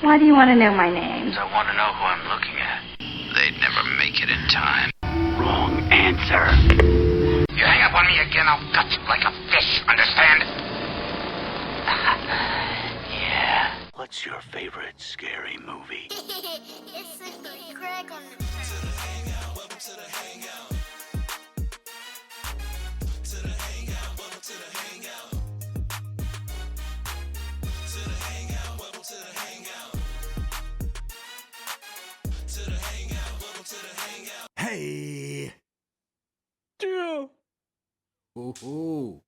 Why do you want to know my name? I want to know who I'm looking at. They'd never make it in time. Wrong answer. You hang up on me again, I'll gut you like a fish, understand? Yeah. What's your favorite scary movie? It's Sidney Prescott. Welcome to the hangout. To the hangout, welcome to the hangout. To the hangout, welcome to the hangout. To the hangout, welcome to the hangout. Hey. Yeah. Woo-hoo.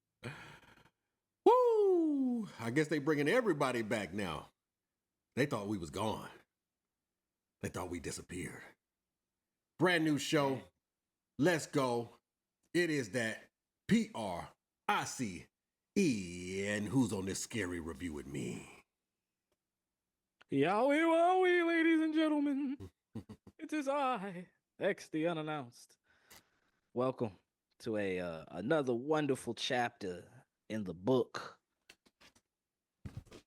Woo. I guess they bringing everybody back now. They thought we was gone. They thought we disappeared. Brand new show. Let's go. It is that P-R-I-C-E. And who's on this scary review with me? Yowie wowie, ladies and gentlemen. It is I, X the Unannounced. Welcome to another wonderful chapter in the book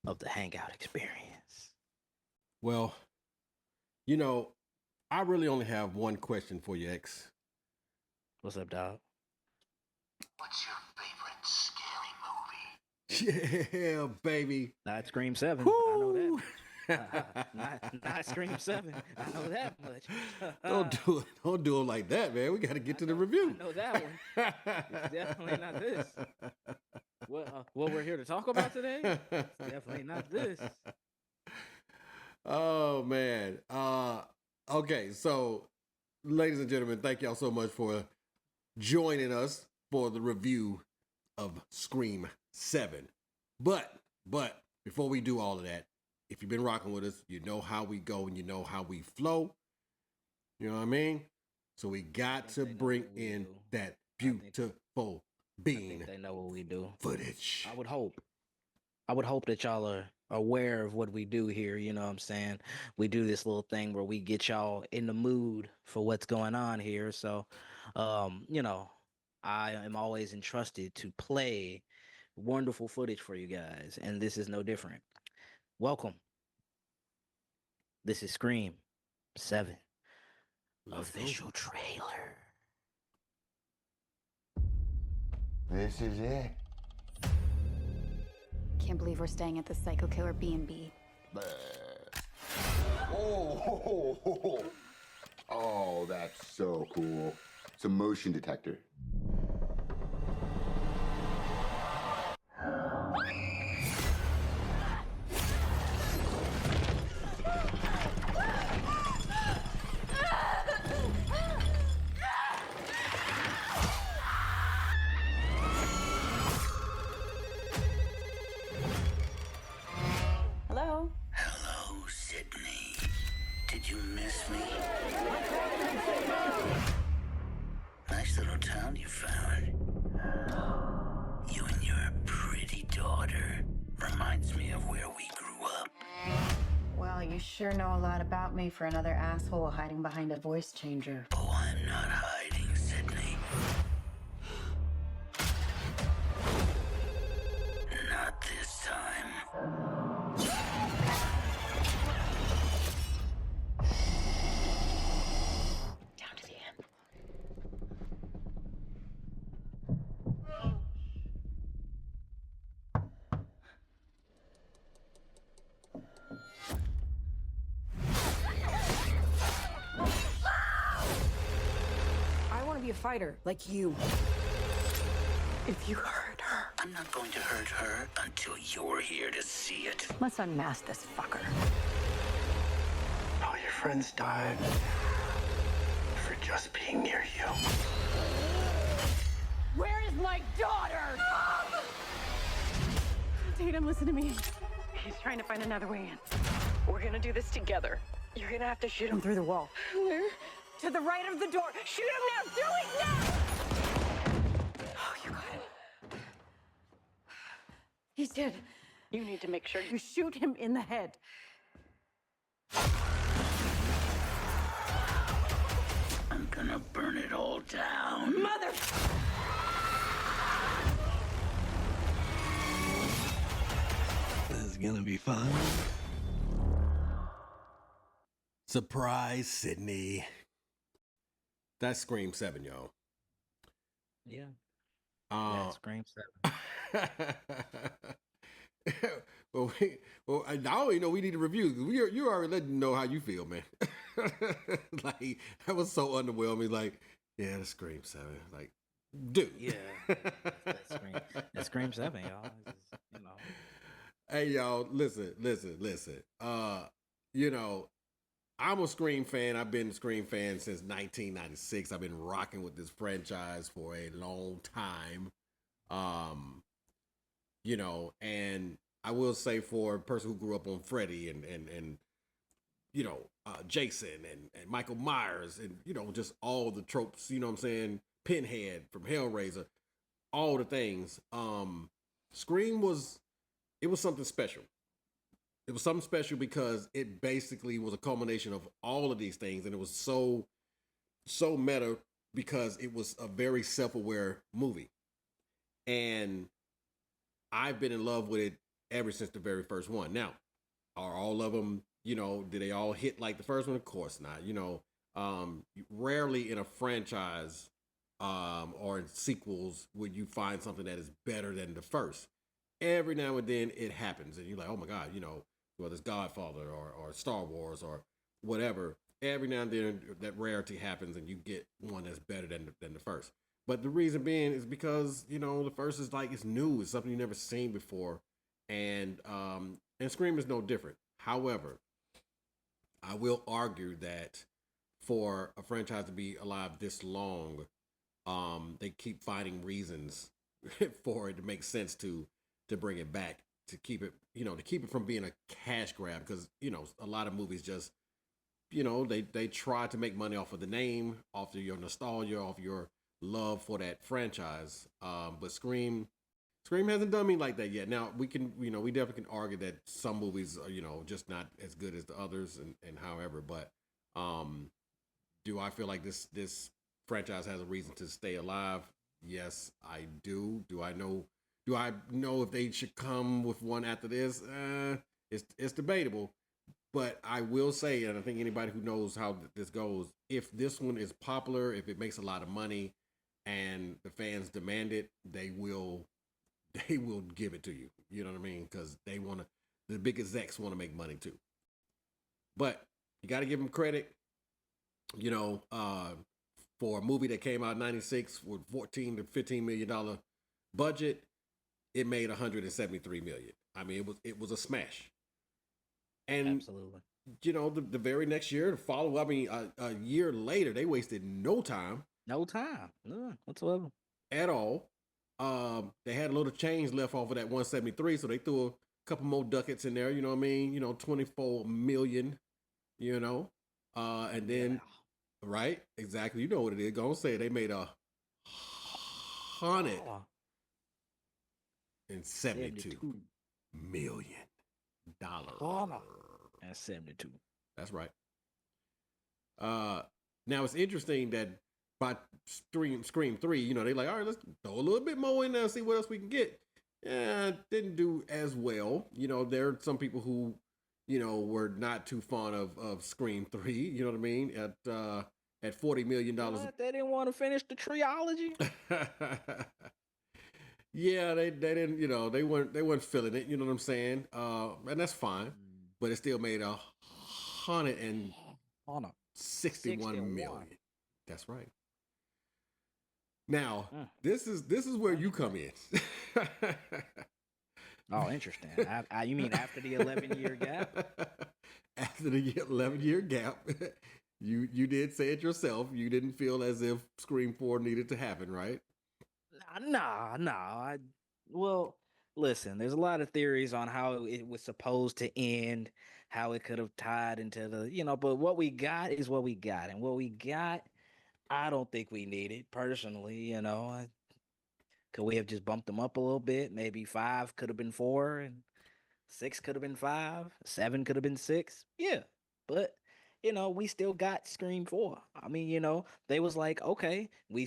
of the Hangout Experience. Well, you know, I really only have one question for you, X. What's up, dog? What's your favorite scary movie? Yeah, baby. Not Scream 7. Woo. I know that much. Not Scream 7. I know that much. Don't do it like that, man. We got to get to the review. I know that one. It's definitely not this. What we're here to talk about today? It's definitely not this. Oh, man. Okay, so, ladies and gentlemen, thank y'all so much for joining us for the review of Scream 7. But, before we do all of that, if you've been rocking with us, you know how we go and you know how we flow. You know what I mean? So we got to bring in that beautiful bean. I think they know what we do. Footage. I would hope that y'all are aware of what we do here. You know what I'm saying? We do this little thing where we get y'all in the mood for what's going on here. So, you know, I am always entrusted to play wonderful footage for you guys, and this is no different. Welcome. This is Scream 7 official trailer. This is it. Can't believe we're staying at the Psycho Killer B&B. Oh, that's so cool. It's a motion detector. Hello? Hello, Sidney. Did you miss me? Nice little town you found. You and your pretty daughter. Reminds me of where we grew up. Well, you sure know a lot about me for another asshole hiding behind a voice changer. Oh, I'm not hiding, Sidney. Not this time. Down to the end. I want to be a fighter, like you. If you hurt her, I'm not going to hurt her until you're here to see it. let's unmask this fucker. All your friends died for just being near you. Where is my daughter? Tatum, listen to me. He's trying to find another way in. We're gonna do this together. You're gonna have to shoot him through the wall. Where? To the right of the door. Shoot him now! Do it now! Oh, you got it. He's dead. You need to make sure you shoot him in the head. I'm gonna burn it all down. Mother! This is gonna be fun. Surprise, Sidney. That's Scream 7, y'all. Yeah. Uh, Scream 7. I don't even know we need a review. You already let them know how you feel, man. Like, that was so underwhelming. Like, yeah, the Scream 7. Like, dude. Yeah. That's Scream 7, y'all. It's just, you know. Hey, y'all, listen. You know, I'm a Scream fan. I've been a Scream fan since 1996. I've been rocking with this franchise for a long time. You know, and I will say for a person who grew up on Freddy and you know, Jason and Michael Myers and, you know, just all the tropes, you know what I'm saying? Pinhead from Hellraiser, all the things. Scream was something special. It was something special because it basically was a culmination of all of these things, and it was so meta because it was a very self-aware movie. And I've been in love with it ever since the very first one. Now, are all of them, you know, do they all hit like the first one? Of course not. You know, rarely in a franchise or in sequels would you find something that is better than the first. Every now and then it happens, and you're like, oh my God, you know, whether it's Godfather or Star Wars or whatever. Every now and then that rarity happens, and you get one that's better than the first. But the reason being is because, you know, the first is like, it's new, it's something you've never seen before, and Scream is no different. However, I will argue that for a franchise to be alive this long, they keep finding reasons for it to make sense to bring it back, to keep it, you know, to keep it from being a cash grab, because, you know, a lot of movies just, you know, they try to make money off of the name, off of your nostalgia, off your love for that franchise. But Scream hasn't done me like that yet. Now we can, you know, we definitely can argue that some movies are, you know, just not as good as the others, and however, but do I feel like this franchise has a reason to stay alive? Yes, I do. Do I know if they should come with one after this? It's debatable. But I will say, and I think anybody who knows how this goes, if this one is popular, if it makes a lot of money, and the fans demand it, they will give it to you. You know what I mean? Because the big execs want to make money too. But you got to give them credit. You know, for a movie that came out in '96 with $14 to $15 million budget, it made $173 million. I mean, it was a smash. And Absolutely. You know, the very next year, the follow. I mean, a year later, they wasted no time. No time, none whatsoever At all. They had a little change left off of that 173, so they threw a couple more ducats in there. You know what I mean? You know, 24 million. You know, and then right, exactly. You know what it is. Gonna say they made $172 million. That's 72. That's right. Now it's interesting that by Scream 3, you know, they like, all right, let's throw a little bit more in there and see what else we can get. Didn't do as well. You know, there are some people who, you know, were not too fond of Scream 3, you know what I mean? At $40 million. They didn't want to finish the trilogy. Yeah, they didn't, you know, they weren't feeling it, you know what I'm saying? And that's fine. But it still made $161 million. That's right. Now, this is where you come in. Oh, interesting. You mean after the 11-year gap? After the 11-year gap, you did say it yourself. You didn't feel as if Scream 4 needed to happen, right? Nah. Well, listen, there's a lot of theories on how it was supposed to end, how it could have tied into the, you know, but what we got is what we got. And what we got, I don't think we need it personally, you know. Could we have just bumped them up a little bit? Maybe 5 could have been 4 and 6 could have been 5, 7 could have been 6. Yeah. But you know, we still got Scream 4. I mean, you know, they was like, okay, we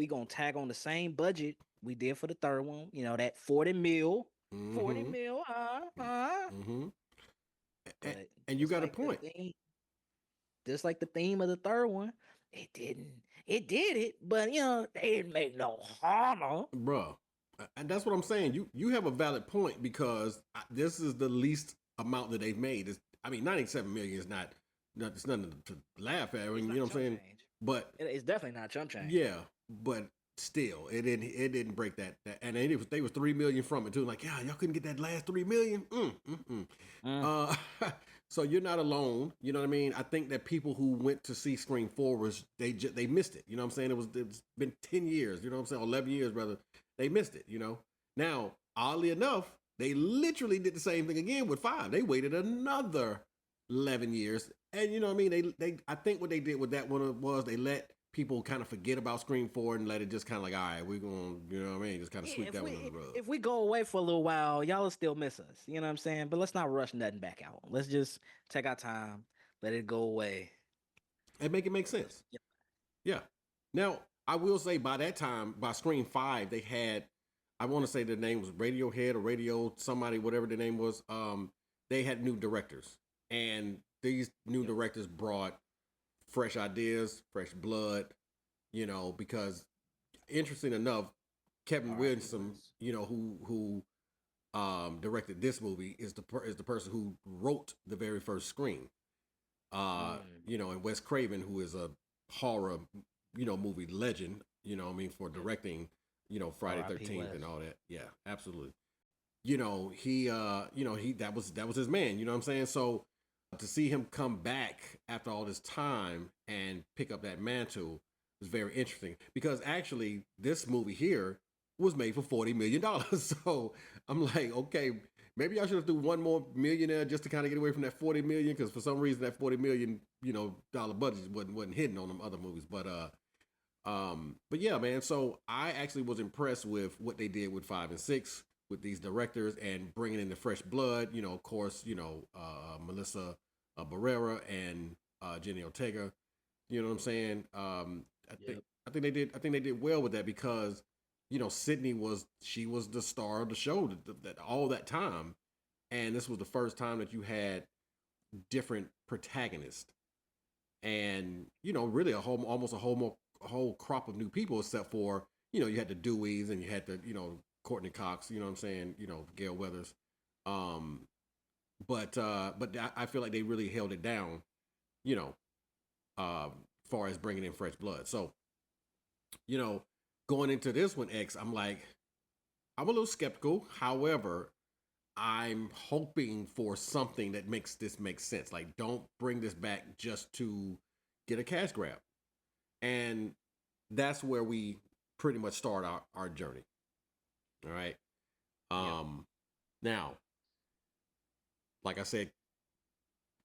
gonna tag on the same budget we did for the third one. You know, that 40 mil. Mm-hmm. 40 mil, Mm-hmm. And you got a point. just like the theme of the third one. It didn't. It did it, but they didn't make no horror. Bruh. And that's what I'm saying. You have a valid point because this is the least amount that they've made. I mean, 97 million is not it's nothing to laugh at. I mean, you know what I'm saying? Change. But It's definitely not chump change. yeah, but still, it didn't break that. And they was 3 million from it too. Like, yeah, y'all couldn't get that last 3 million. So you're not alone. You know what I mean? I think that people who went to see Scream 4 they missed it. You know what I'm saying? It's been 10 years. You know what I'm saying? 11 years, brother. They missed it. Now, oddly enough, they literally did the same thing again with 5. They waited another 11 years, and you know what I mean? They I think what they did with that one was they let people kind of forget about Scream 4 and let it just kind of like, all right, we're going, you know what I mean? Just kind of sweep that one under the rug. If we go away for a little while, y'all will still miss us. You know what I'm saying? But let's not rush nothing back out. Let's just take our time, let it go away, and make it make sense. Yeah. Now, I will say by that time, by Scream 5, they had, I want to say the name was Radiohead or Radio somebody, whatever the name was. They had new directors, and these new directors brought fresh ideas, fresh blood, because interesting enough, Kevin Williamson, who directed this movie is the person who wrote the very first Scream. And Wes Craven, who is a horror, movie legend, for directing, Friday 13th and all that. Yeah, absolutely. That was his man, you know what I'm saying? So to see him come back after all this time and pick up that mantle was very interesting because actually this movie here was made for $40 million. So I'm like, okay, maybe I should have do one more millionaire just to kind of get away from that 40 million because for some reason that $40 million, dollar budget wasn't hitting on them other movies. But yeah, man. So I actually was impressed with what they did with 5 and 6 with these directors and bringing in the fresh blood. Of course, Melissa Barrera and Jenny Ortega. You know what I'm saying? I think they did well with that because Sidney was the star of the show that all that time, and this was the first time that you had different protagonists, and really almost a whole crop of new people except for you had the Deweys and you had the Courtney Cox, you know what I'm saying, Gail Weathers, but I feel like they really held it down, far as bringing in fresh blood. So, going into this one, I'm like, I'm a little skeptical. However, I'm hoping for something that makes this make sense. Like, don't bring this back just to get a cash grab. And that's where we pretty much start our journey. All right. Now, like I said,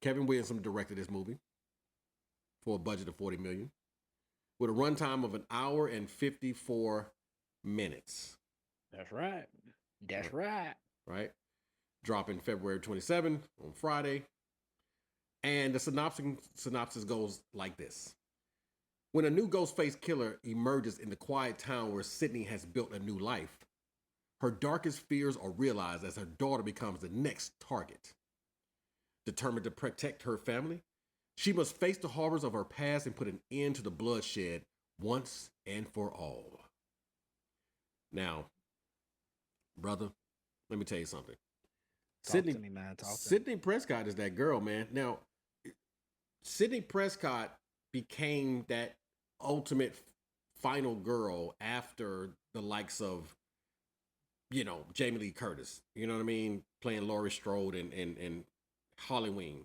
Kevin Williamson directed this movie for a budget of $40 million with a runtime of 1 hour and 54 minutes. That's right. That's right. Right. Dropping February 27 on Friday. And the synopsis goes like this. When a new Ghostface killer emerges in the quiet town where Sidney has built a new life, her darkest fears are realized as her daughter becomes the next target. Determined to protect her family, she must face the horrors of her past and put an end to the bloodshed once and for all. Now, brother, let me tell you something. Sidney Prescott is that girl, man. Now, Sidney Prescott became that ultimate final girl after the likes of, Jamie Lee Curtis. You know what I mean? Playing Laurie Strode and Halloween.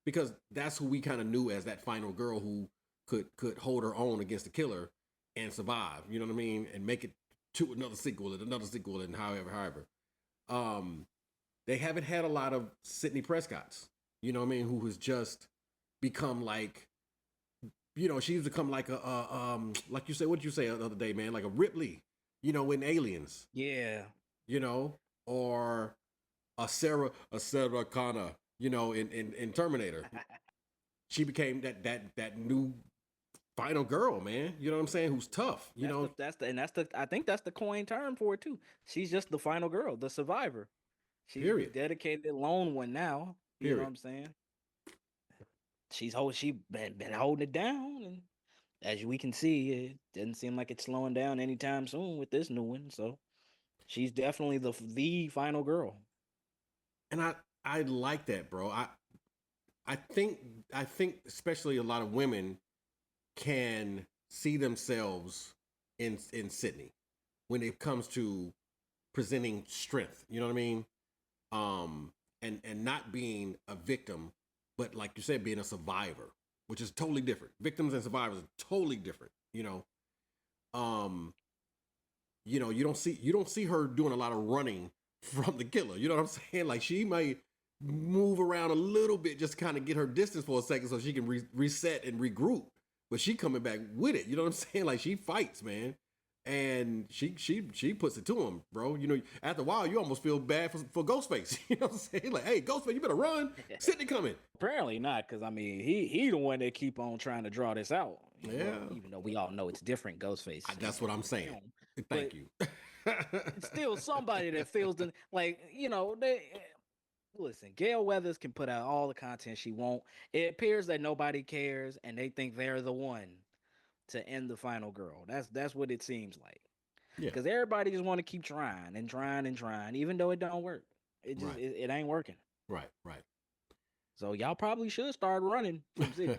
Because that's who we kind of knew as that final girl who could hold her own against the killer and survive. You know what I mean? And make it to another sequel and however. They haven't had a lot of Sidney Prescotts, you know what I mean, who has just become like, she's become like like you said, what did you say the other day, man? Like a Ripley, in Aliens. Yeah. Or a Sarah Connor, in Terminator. She became that new final girl, man. You know what I'm saying? Who's tough, I think that's the coin term for it too. She's just the final girl, the survivor. She's Period. dedicated lone one now. You know what I'm saying? she been holding it down, and as we can see, it doesn't seem like it's slowing down anytime soon with this new one. So she's definitely the final girl. And I like that, bro. I think I think especially a lot of women can see themselves in Sydney when it comes to presenting strength. You know what I mean? And not being a victim, but like you said, being a survivor, which is totally different. Victims and survivors are totally different. Um, you don't see her doing a lot of running from the killer. You know what I'm saying? Like she might move around a little bit just kind of get her distance for a second so she can reset and regroup. But she coming back with it. You know what I'm saying? Like she fights, man. And she puts it to him, bro. After a while, you almost feel bad for Ghostface. You know what I'm saying? Like, hey, Ghostface, you better run. Sidney coming. Apparently not, because I mean, he the one that keep on trying to draw this out. Yeah. Even though we all know it's different Ghostface. That's what I'm saying. Thank you. It's still somebody that feels they listen. Gail Weathers can put out all the content she want. It appears that nobody cares, and they think they're the one to end the final girl. That's what it seems like. Yeah. Because everybody just want to keep trying and trying and trying, even though it don't work. It just it ain't working. Right. So y'all probably should start running from Sydney.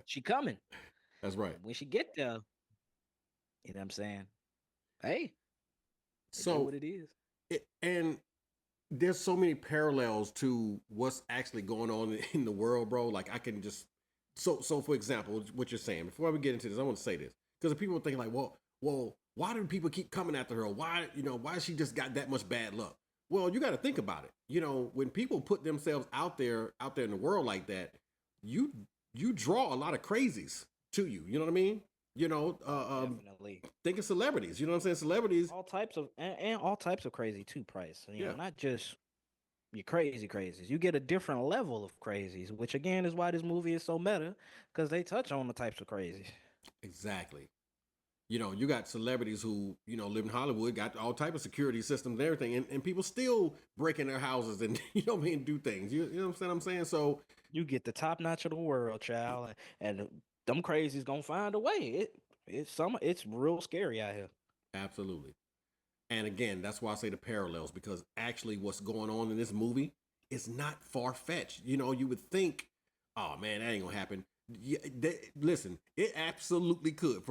She coming. That's right. When she get there, you know what I'm saying? Hey, so what it is. And there's so many parallels to what's actually going on in the world, bro. Like I can just so for example, what you're saying. Before we get into this, I want to say this because people think like, well, why do people keep coming after her? Why she just got that much bad luck? Well, you got to think about it. When people put themselves out there in the world like that, you draw a lot of crazies to you. You know what I mean? Definitely. Think of celebrities. You know what I'm saying? Celebrities, all types of crazy too, Price. You know, not just your crazies. You get a different level of crazies, which again is why this movie is so meta, because they touch on the types of crazies. Exactly. You got celebrities who, live in Hollywood, got all type of security systems and everything, and people still break in their houses and, do things. You know what I'm saying? So you get the top notch of the world, child, and them crazies gonna find a way. It's real scary out here. Absolutely. And again, that's why I say the parallels, because actually what's going on in this movie is not far-fetched. You would think, oh man, that ain't gonna happen. Yeah, listen, it absolutely could.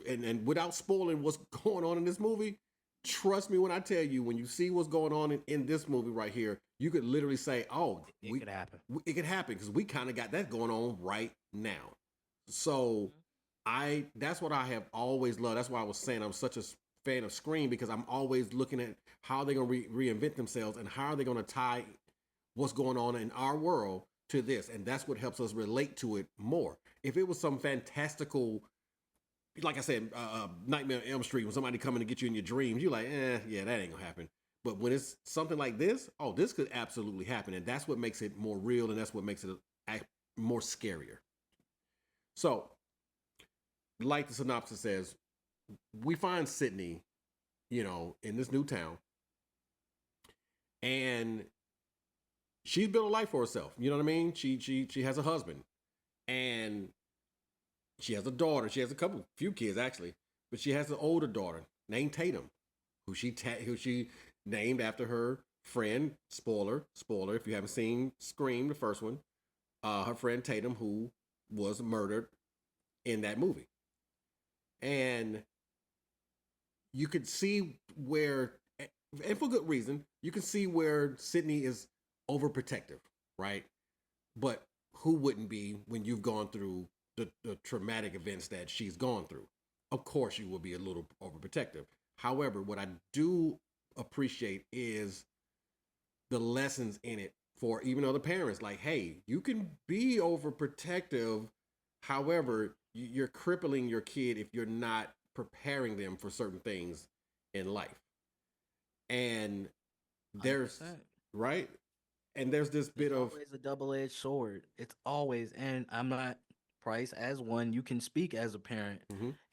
And without spoiling what's going on in this movie, trust me when I tell you, when you see what's going on in this movie right here, you could literally say, oh, it could happen. It could happen because we kind of got that going on right now. So that's what I have always loved. That's why I was saying I'm such a fan of Scream, because I'm always looking at how they're going to reinvent themselves and how are they going to tie what's going on in our world to this. And that's what helps us relate to it more. If it was some fantastical, like I said, Nightmare on Elm Street, when somebody coming to get you in your dreams, you're like, yeah, that ain't gonna happen. But when it's something like this, oh, this could absolutely happen. And that's what makes it more real, and that's what makes it more scarier. So, like the synopsis says, we find Sidney, in this new town, and she's built a life for herself. You know what I mean? She has a husband, and she has a daughter. She has few kids actually, but she has an older daughter named Tatum, who she named after her friend. Spoiler if you haven't seen Scream, the first one, her friend Tatum, who was murdered in that movie. And you could see where, and for good reason, you can see where Sidney is overprotective, right? But who wouldn't be when you've gone through the traumatic events that she's gone through? Of course, you will be a little overprotective. However, what I do appreciate is the lessons in it for even other parents. Like, hey, you can be overprotective. However, you're crippling your kid if you're not preparing them for certain things in life. And there's 100%. Right. And there's this bit of always a double-edged sword. It's always, and I'm not Price as one. You can speak as a parent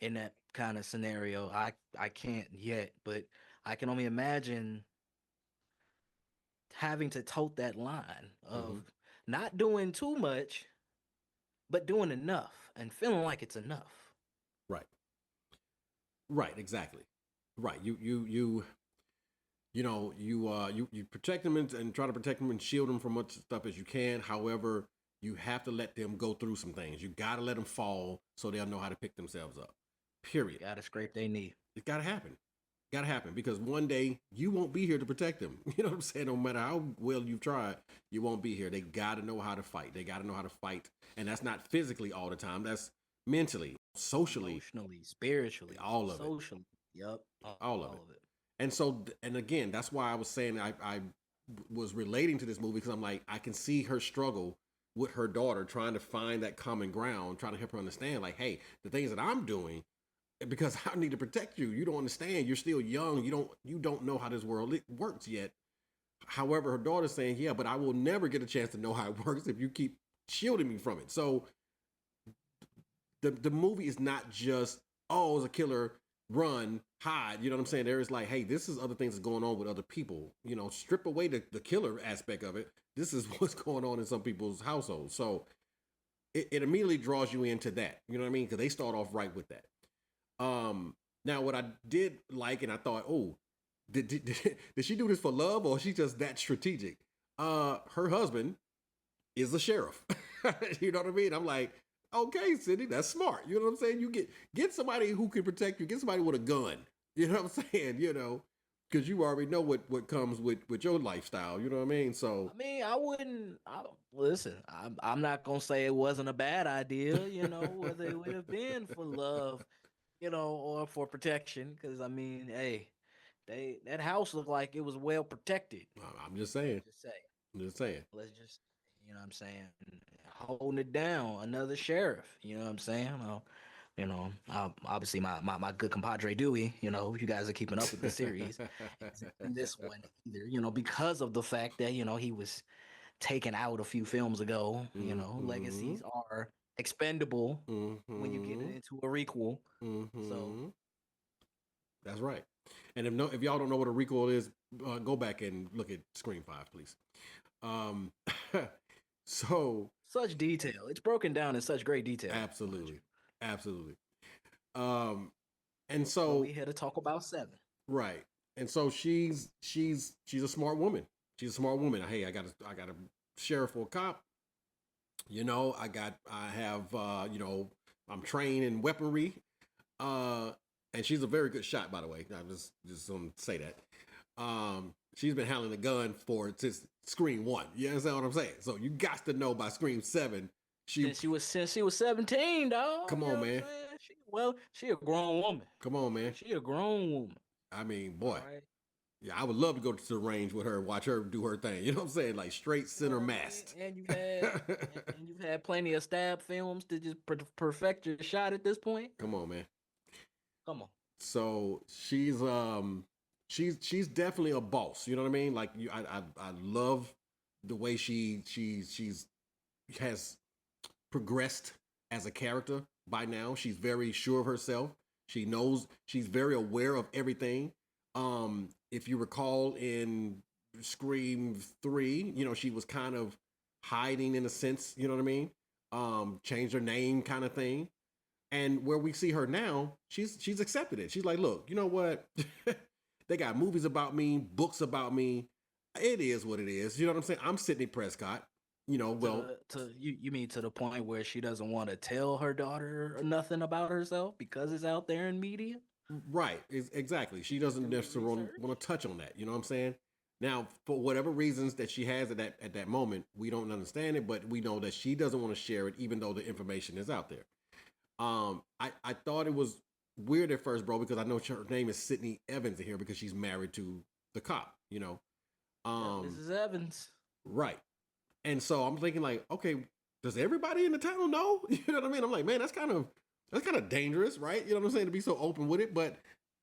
in that kind of scenario. I can't yet, but I can only imagine having to tote that line of not doing too much, but doing enough and feeling like it's enough. Right. Right. Exactly. Right. You protect them and try to protect them and shield them from much stuff as you can. However, you have to let them go through some things. You got to let them fall so they'll know how to pick themselves up. Period. Gotta scrape their knee. It's got to happen. Got to happen because one day you won't be here to protect them. You know what I'm saying? No matter how well you've tried, you won't be here. They got to know how to fight. They got to know how to fight. And that's not physically all the time. That's mentally, socially, Emotionally, spiritually, all of it. socially. Yep. All of it. And so, and again, that's why I was saying I was relating to this movie because I'm like, I can see her struggle with her daughter trying to find that common ground, trying to help her understand, like, hey, the things that I'm doing, because I need to protect you. You don't understand. You're still young. You don't know how this world works yet. However, her daughter's saying, yeah, but I will never get a chance to know how it works if you keep shielding me from it. So the movie is not just, oh, it's a killer, run, hide. You know what I'm saying? There is like, hey, this is other things that's going on with other people. You know, strip away the killer aspect of it. This is what's going on in some people's households. So it immediately draws you into that. You know what I mean? Because they start off right with that. Now what I did like, and I thought, oh, did she do this for love or is she just that strategic? Her husband is a sheriff. You know what I mean? I'm like, okay, Sidney, that's smart. You know what I'm saying? You get somebody who can protect you. Get somebody with a gun. You know what I'm saying? You know, because you already know what comes with your lifestyle. You know what I mean? So I mean, listen. I'm not gonna say it wasn't a bad idea. You know, whether it would have been for love, you know, or for protection. Because I mean, hey, that house looked like it was well protected. I'm just saying. Just saying. Let's just, you know what I'm saying, holding it down. Another sheriff. You know what I'm saying? Obviously my good compadre Dewey. You know, you guys are keeping up with the series. In this one either. You know, because of the fact that he was taken out a few films ago. You know, legacies are expendable when you get into a requel. So that's right. And if y'all don't know what a requel is, go back and look at Scream 5, please. So such detail. It's broken down in such great detail. Absolutely. And so we had to talk about 7. Right. And so she's a smart woman. She's a smart woman. Hey, I got a sheriff or a cop. You know, I'm trained in weaponry. And she's a very good shot, by the way. I'm just gonna say that. She's been handling the gun since Scream 1. You understand what I'm saying? So you got to know by Scream 7. Since she was 17, dog. Come on, man. She a grown woman. Come on, man. She a grown woman. I mean, boy. Right. Yeah, I would love to go to the range with her and watch her do her thing. You know what I'm saying? Like straight center mast. And you've had plenty of stab films to just perfect your shot at this point. Come on, man. Come on. So she's definitely a boss. You know what I mean? Like I love the way she's has progressed as a character by now. She's very sure of herself. She knows, she's very aware of everything. If you recall in Scream 3, you know, she was kind of hiding in a sense, you know what I mean? Changed her name kind of thing. And where we see her now, she's accepted it. She's like, look, you know what? They got movies about me, books about me. It is what it is. You know what I'm saying? I'm Sidney Prescott. You know, you mean to the point where she doesn't want to tell her daughter nothing about herself because it's out there in media? Right, exactly. She doesn't necessarily want to touch on that. You know what I'm saying? Now, for whatever reasons that she has at that moment, we don't understand it, but we know that she doesn't want to share it, even though the information is out there. I thought it was weird at first, bro, because I know her name is Sidney Evans in here because she's married to the cop. You know, Mrs. Evans, right? And so I'm thinking like, okay, does everybody in the town know? You know what I mean? I'm like, man, that's kind of dangerous, right? You know what I'm saying? To be so open with it. But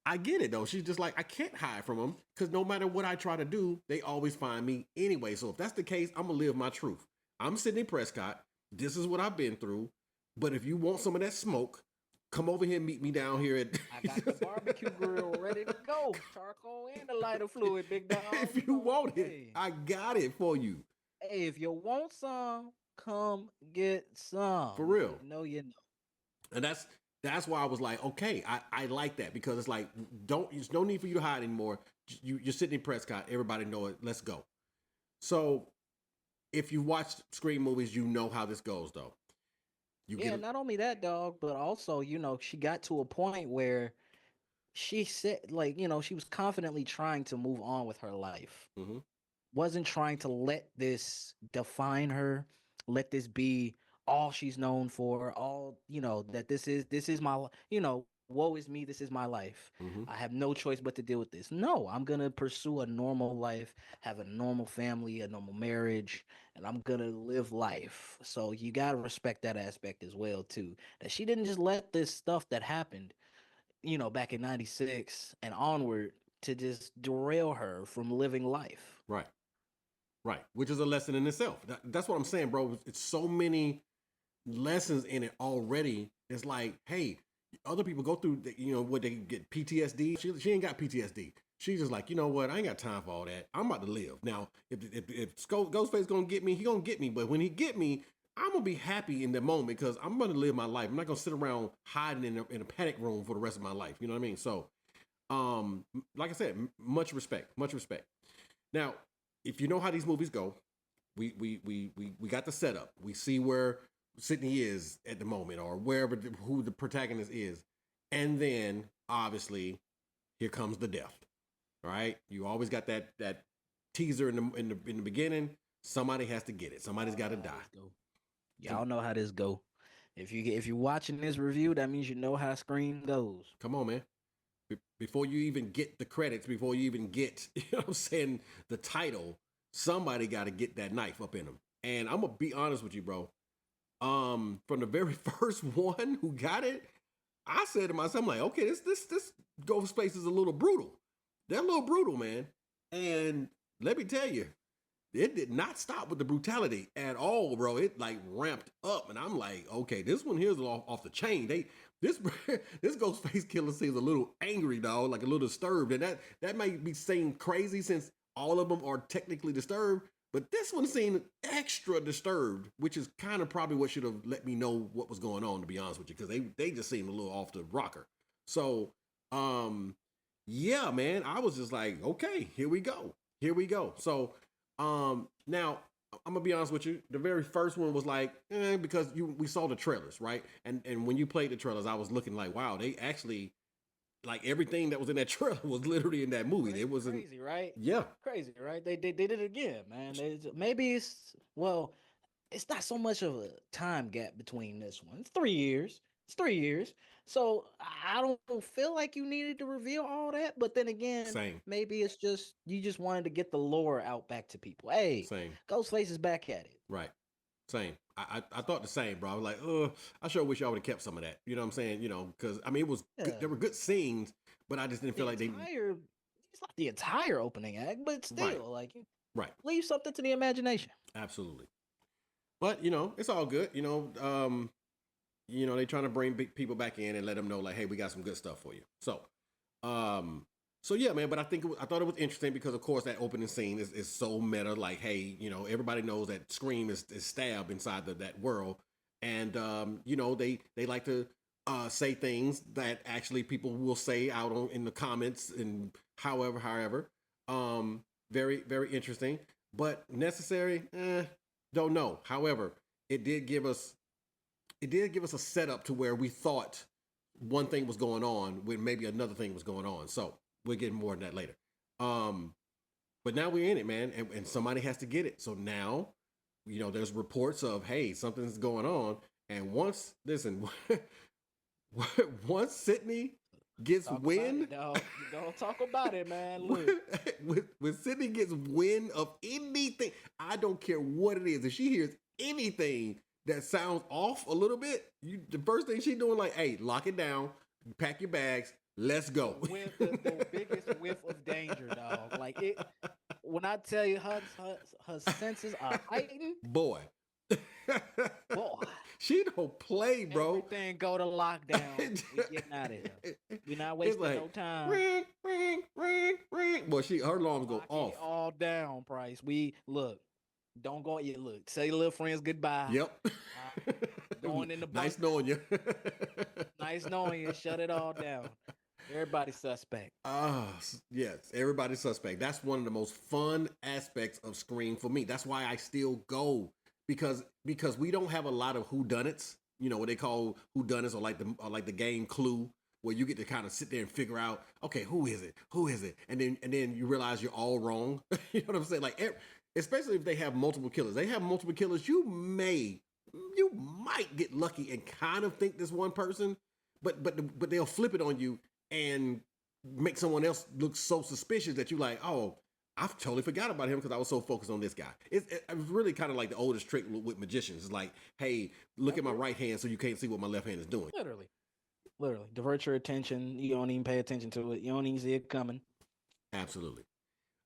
I get it though. She's just like, I can't hide from them because no matter what I try to do, they always find me anyway. So if that's the case, I'm gonna live my truth. I'm Sidney Prescott. This is what I've been through. But if you want some of that smoke, come over here and meet me down here at I got the barbecue grill ready to go. Charcoal and the lighter fluid, big dog. If you want it, I got it for you. Hey, if you want some, come get some. For real. You know, you know. And that's why I was like, okay, I like that because it's like there's no need for you to hide anymore. You're Sidney Prescott. Everybody know it. Let's go. So if you watch Scream movies, you know how this goes though. You Yeah, get not only that, dog, but also, you know, she got to a point where she said, like, you know, she was confidently trying to move on with her life. mm-hmm, Wasn't trying to let this define her, let this be all she's known for, all, you know, that this is my, you know, woe is me, this is my life. mm-hmm. I have no choice but to deal with this. No, I'm gonna pursue a normal life, have a normal family, a normal marriage, and I'm gonna live life. So you gotta respect that aspect as well too. That she didn't just let this stuff that happened, you know, back in '96 and onward to just derail her from living life. Right. Right. Which is a lesson in itself. That's what I'm saying, bro. It's so many lessons in it already. It's like, hey, other people go through, you know, what they get PTSD. She ain't got PTSD. She's just like, you know what? I ain't got time for all that. I'm about to live. Now, if Ghostface gonna get me, he gonna get me. But when he get me, I'm gonna be happy in the moment because I'm gonna live my life. I'm not gonna sit around hiding in a panic room for the rest of my life. You know what I mean? So, like I said, much respect, much respect. Now, if you know how these movies go, we got the setup. We see where Sidney is at the moment, or wherever who the protagonist is, and then obviously here comes the death. Right? You always got that teaser in the beginning. Somebody has to get it. Somebody's got to die. Y'all know how this go. If you're watching this review, that means you know how Scream goes. Come on, man. Before you even get the credits, before you even get, you know what I'm saying, the title, somebody got to get that knife up in them. And I'm gonna be honest with you, bro. From the very first one who got it, I said to myself, I'm like, okay, this Ghostface is a little brutal. They're a little brutal, man. And let me tell you, it did not stop with the brutality at all, bro. It like ramped up, and I'm like, okay, this one here's off the chain. This Ghostface killer seems a little angry, dog, like a little disturbed, and that might be saying crazy since all of them are technically disturbed, but this one seemed extra disturbed, which is kind of probably what should have let me know what was going on, to be honest with you, because they just seemed a little off the rocker. So, yeah, man, I was just like, okay, here we go. So, now I'm gonna be honest with you. The very first one was like, because we saw the trailers, right? And when you played the trailers, I was looking like, wow, they actually like everything that was in that trailer was literally in that movie. It wasn't crazy, right? Yeah, Crazy, right? They did it again, man. Maybe it's not so much of a time gap between this one. It's 3 years. So I don't feel like you needed to reveal all that. But then again, Same. maybe it's just you just wanted to get the lore out back to people. Hey, Same. Ghostface is back at it. Right. Same. I thought the same, bro. I was like, I sure wish y'all would have kept some of that. You know what I'm saying? You know, because I mean, it was good, there were good scenes, but I just didn't feel like It's not the entire opening act, but still, Right. like, Right. leave something to the imagination. Absolutely. But you know, it's all good. You know, they trying to bring big people back in and let them know, like, hey, we got some good stuff for you. So, so yeah, man. But I thought it was interesting because, of course, that opening scene is so meta. Like, hey, you know, everybody knows that Scream is stabbed inside that world, and you know, they like to say things that actually people will say out in the comments and however. Very very interesting, but necessary. Don't know. However, it did give us a setup to where we thought one thing was going on when maybe another thing was going on. So we'll get more on that later. But now we're in it, man, and somebody has to get it. So now, you know, there's reports of, hey, something's going on. And once Sidney gets wind, don't talk about it, man. Look. when Sidney gets wind of anything, I don't care what it is. If she hears anything that sounds off a little bit, the first thing she doing, like, hey, lock it down, pack your bags, let's go. With the biggest whiff of danger, dog. Like, it. When I tell you her senses are heightened, boy. boy, She don't play, bro. Everything go to lockdown. We getting out of here. We're not wasting no time. Ring, ring, ring, ring. Boy, her alarms go Lock it off. all down, Price. We look. Don't go. You look. Say your little friends goodbye. Yep. Going in the Nice bunker. knowing you. Nice knowing you. Shut it all down. Everybody suspect. Yes, everybody's suspect. That's one of the most fun aspects of Scream for me. That's why I still go because we don't have a lot of whodunits. You know what they call whodunits, or like the game Clue, where you get to kind of sit there and figure out, okay, who is it, and then you realize you're all wrong. You know what I'm saying? Like, especially if they have multiple killers. They have multiple killers. You might get lucky and kind of think this one person, but they'll flip it on you and make someone else look so suspicious that you like, oh, I totally forgot about him because I was so focused on this guy. It's really kind of like the oldest trick with magicians. It's like, hey, look at my right hand so you can't see what my left hand is doing. Literally, divert your attention. You don't even pay attention to it. You don't even see it coming. Absolutely.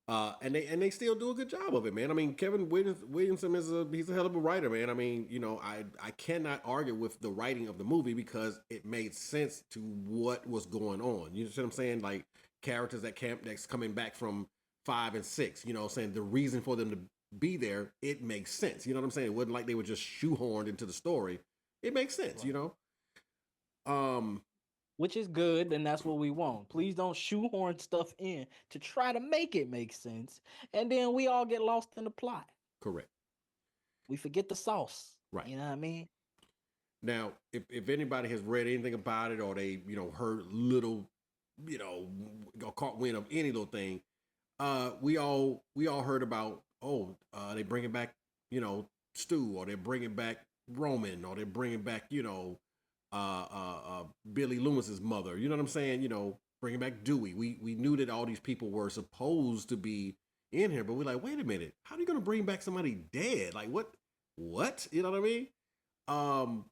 And they still do a good job of it, man. I mean, Kevin Williamson he's a hell of a writer, man. I mean, you know, I cannot argue with the writing of the movie because it made sense to what was going on. You know what I'm saying? Like characters that's coming back from 5 and 6. You know, saying the reason for them to be there, it makes sense. You know what I'm saying? It wasn't like they were just shoehorned into the story. It makes sense, you know. Which is good, and that's what we want. Please don't shoehorn stuff in to try to make it make sense, and then we all get lost in the plot. Correct. We forget the sauce. Right. You know what I mean? Now, if anybody has read anything about it or they, you know, heard little, you know, or caught wind of any little thing, we all heard about, they bringing back, you know, Stu, or they're bringing back Roman, or they're bringing back, you know, Billy Loomis's mother. You know what I'm saying? You know, bringing back Dewey. We knew that all these people were supposed to be in here, but we're like, wait a minute, how are you going to bring back somebody dead? Like what? You know what I mean?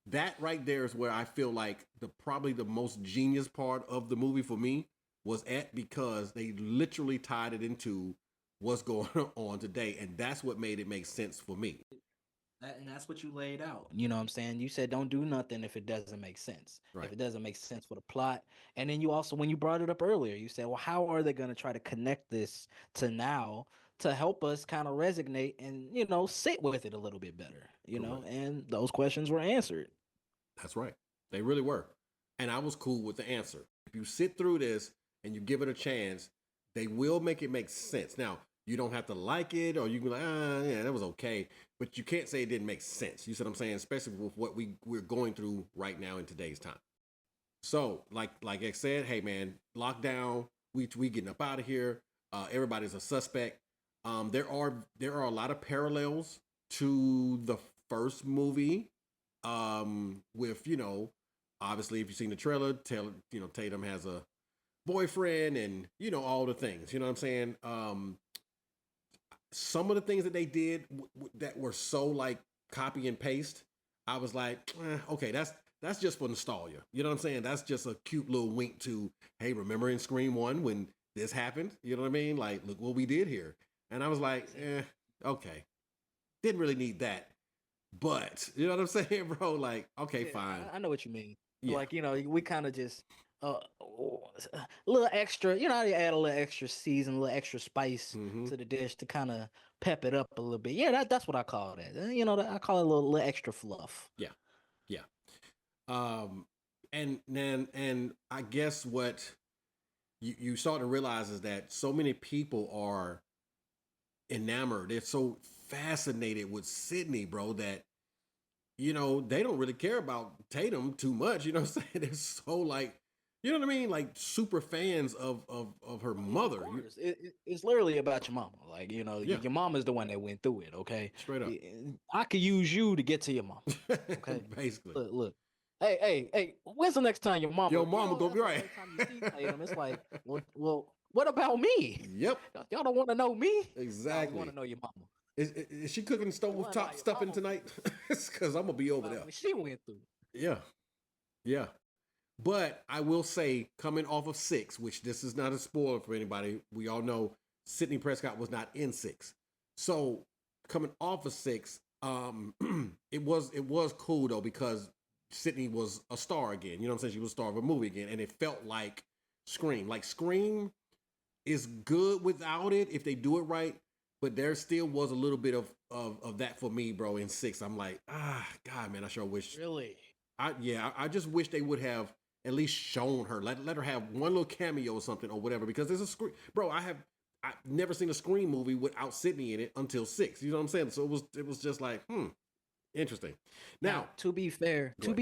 That right there is where I feel like probably the most genius part of the movie for me was because they literally tied it into what's going on today, and that's what made it make sense for me. And that's what you laid out. You know what I'm saying? You said don't do nothing if it doesn't make sense. Right. If it doesn't make sense for the plot. And then you also, when you brought it up earlier, you said, well, how are they going to try to connect this to now to help us kind of resonate and, you know, sit with it a little bit better, you know? And those questions were answered. That's right. They really were. And I was cool with the answer. If you sit through this and you give it a chance, they will make it make sense. Now, you don't have to like it, or you can be like, yeah, that was okay. But you can't say it didn't make sense. You see what I'm saying? Especially with what we're going through right now in today's time. So, like I said, hey man, lockdown, we getting up out of here. Everybody's a suspect. There are a lot of parallels to the first movie. With, you know, obviously if you've seen the trailer, Tatum has a boyfriend and, you know, all the things, you know what I'm saying? Some of the things that they did that were so like copy and paste, I was like, okay, that's just for nostalgia. You know what I'm saying? That's just a cute little wink to, hey, remember in Scream 1 when this happened? You know what I mean? Like, look what we did here. And I was like, okay. Didn't really need that. But, you know what I'm saying, bro? Like, okay, fine. I know what you mean. Yeah. Like, you know, we kind of just a little extra, you know, how you add a little extra season, a little extra spice to the dish to kind of pep it up a little bit. Yeah, that's what I call that. You know, I call it a little extra fluff. Yeah. And I guess what you start to realize is that so many people are enamored. They're so fascinated with Sidney, bro, that, you know, they don't really care about Tatum too much. You know what I'm saying? They're so like, you know what I mean? Like super fans of her mother. It's literally about your mama. Like, you know, your mama's the one that went through it. Okay. Straight up. I could use you to get to your mama. Okay. Basically. Look. Hey, when's the next time your mama go be right? Next time you see Tatum, it's like, well, what about me? Yep. Y'all don't want to know me? Exactly. You want to know your mama. Is she cooking stove top stuffing tonight? Because I'm gonna be over there. She went through. Yeah. But I will say, coming off of 6, which this is not a spoiler for anybody, we all know Sidney Prescott was not in 6. So coming off of 6, it was cool though, because Sidney was a star again. You know what I'm saying? She was a star of a movie again, and it felt like Scream. Like Scream is good without it if they do it right. but there still was a little bit of that for me, bro. In 6, I'm like, God, man, I sure wish. Really? I just wish they would have at least shown her, let her have one little cameo or something or whatever. Because there's a screen, bro. I've never seen a Scream movie without Sidney in it until 6. You know what I'm saying? So it was just like, interesting. Now, to be fair, go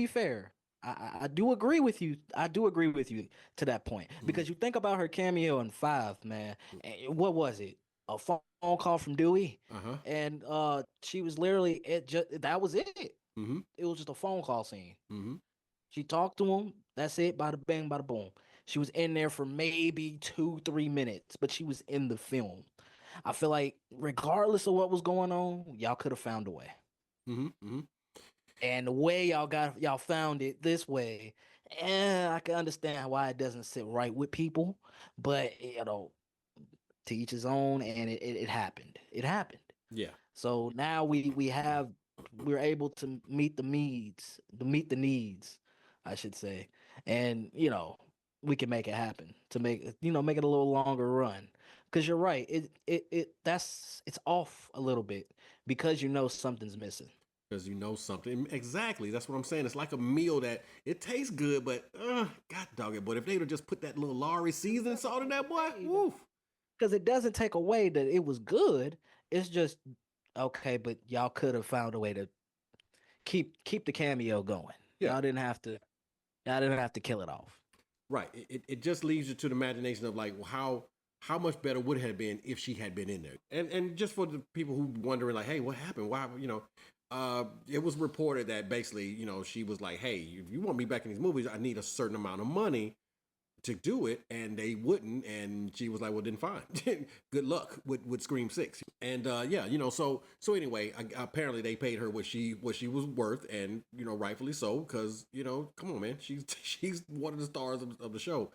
I do agree with you. I do agree with you to that point because you think about her cameo in 5, man. What was it? A phone call from Dewey, and she was literally that was it. Mm-hmm. It was just a phone call scene. Mm-hmm. She talked to him. That's it. Bada bang, bada boom. She was in there for maybe 2-3 minutes, but she was in the film. I feel like regardless of what was going on, y'all could have found a way. Mm-hmm. Mm-hmm. And the way y'all found it this way, I can understand why it doesn't sit right with people, but to each his own, and it happened. It happened. Yeah. So now we're able to meet the needs, I should say, and we can make it happen to make it a little longer run. Because you're right, it's off a little bit because something's missing. Because something. Exactly. That's what I'm saying. It's like a meal that it tastes good, but God dog it. But if they'd have just put that little Lowry seasoning salt in that, boy, woof. Because it doesn't take away that it was good. It's just okay, but y'all could have found a way to keep the cameo going. Yeah. Y'all didn't have to kill it off. Right. It just leaves you to the imagination of like, well, how much better would it have been if she had been in there? And just for the people who wondering like, hey, what happened? Why, it was reported that basically, she was like, hey, if you want me back in these movies, I need a certain amount of money to do it, and they wouldn't. And she was like, well, then fine. Good luck with Scream 6. And so anyway, apparently they paid her what she was worth, and rightfully so, because come on, man, she's one of the stars of the show.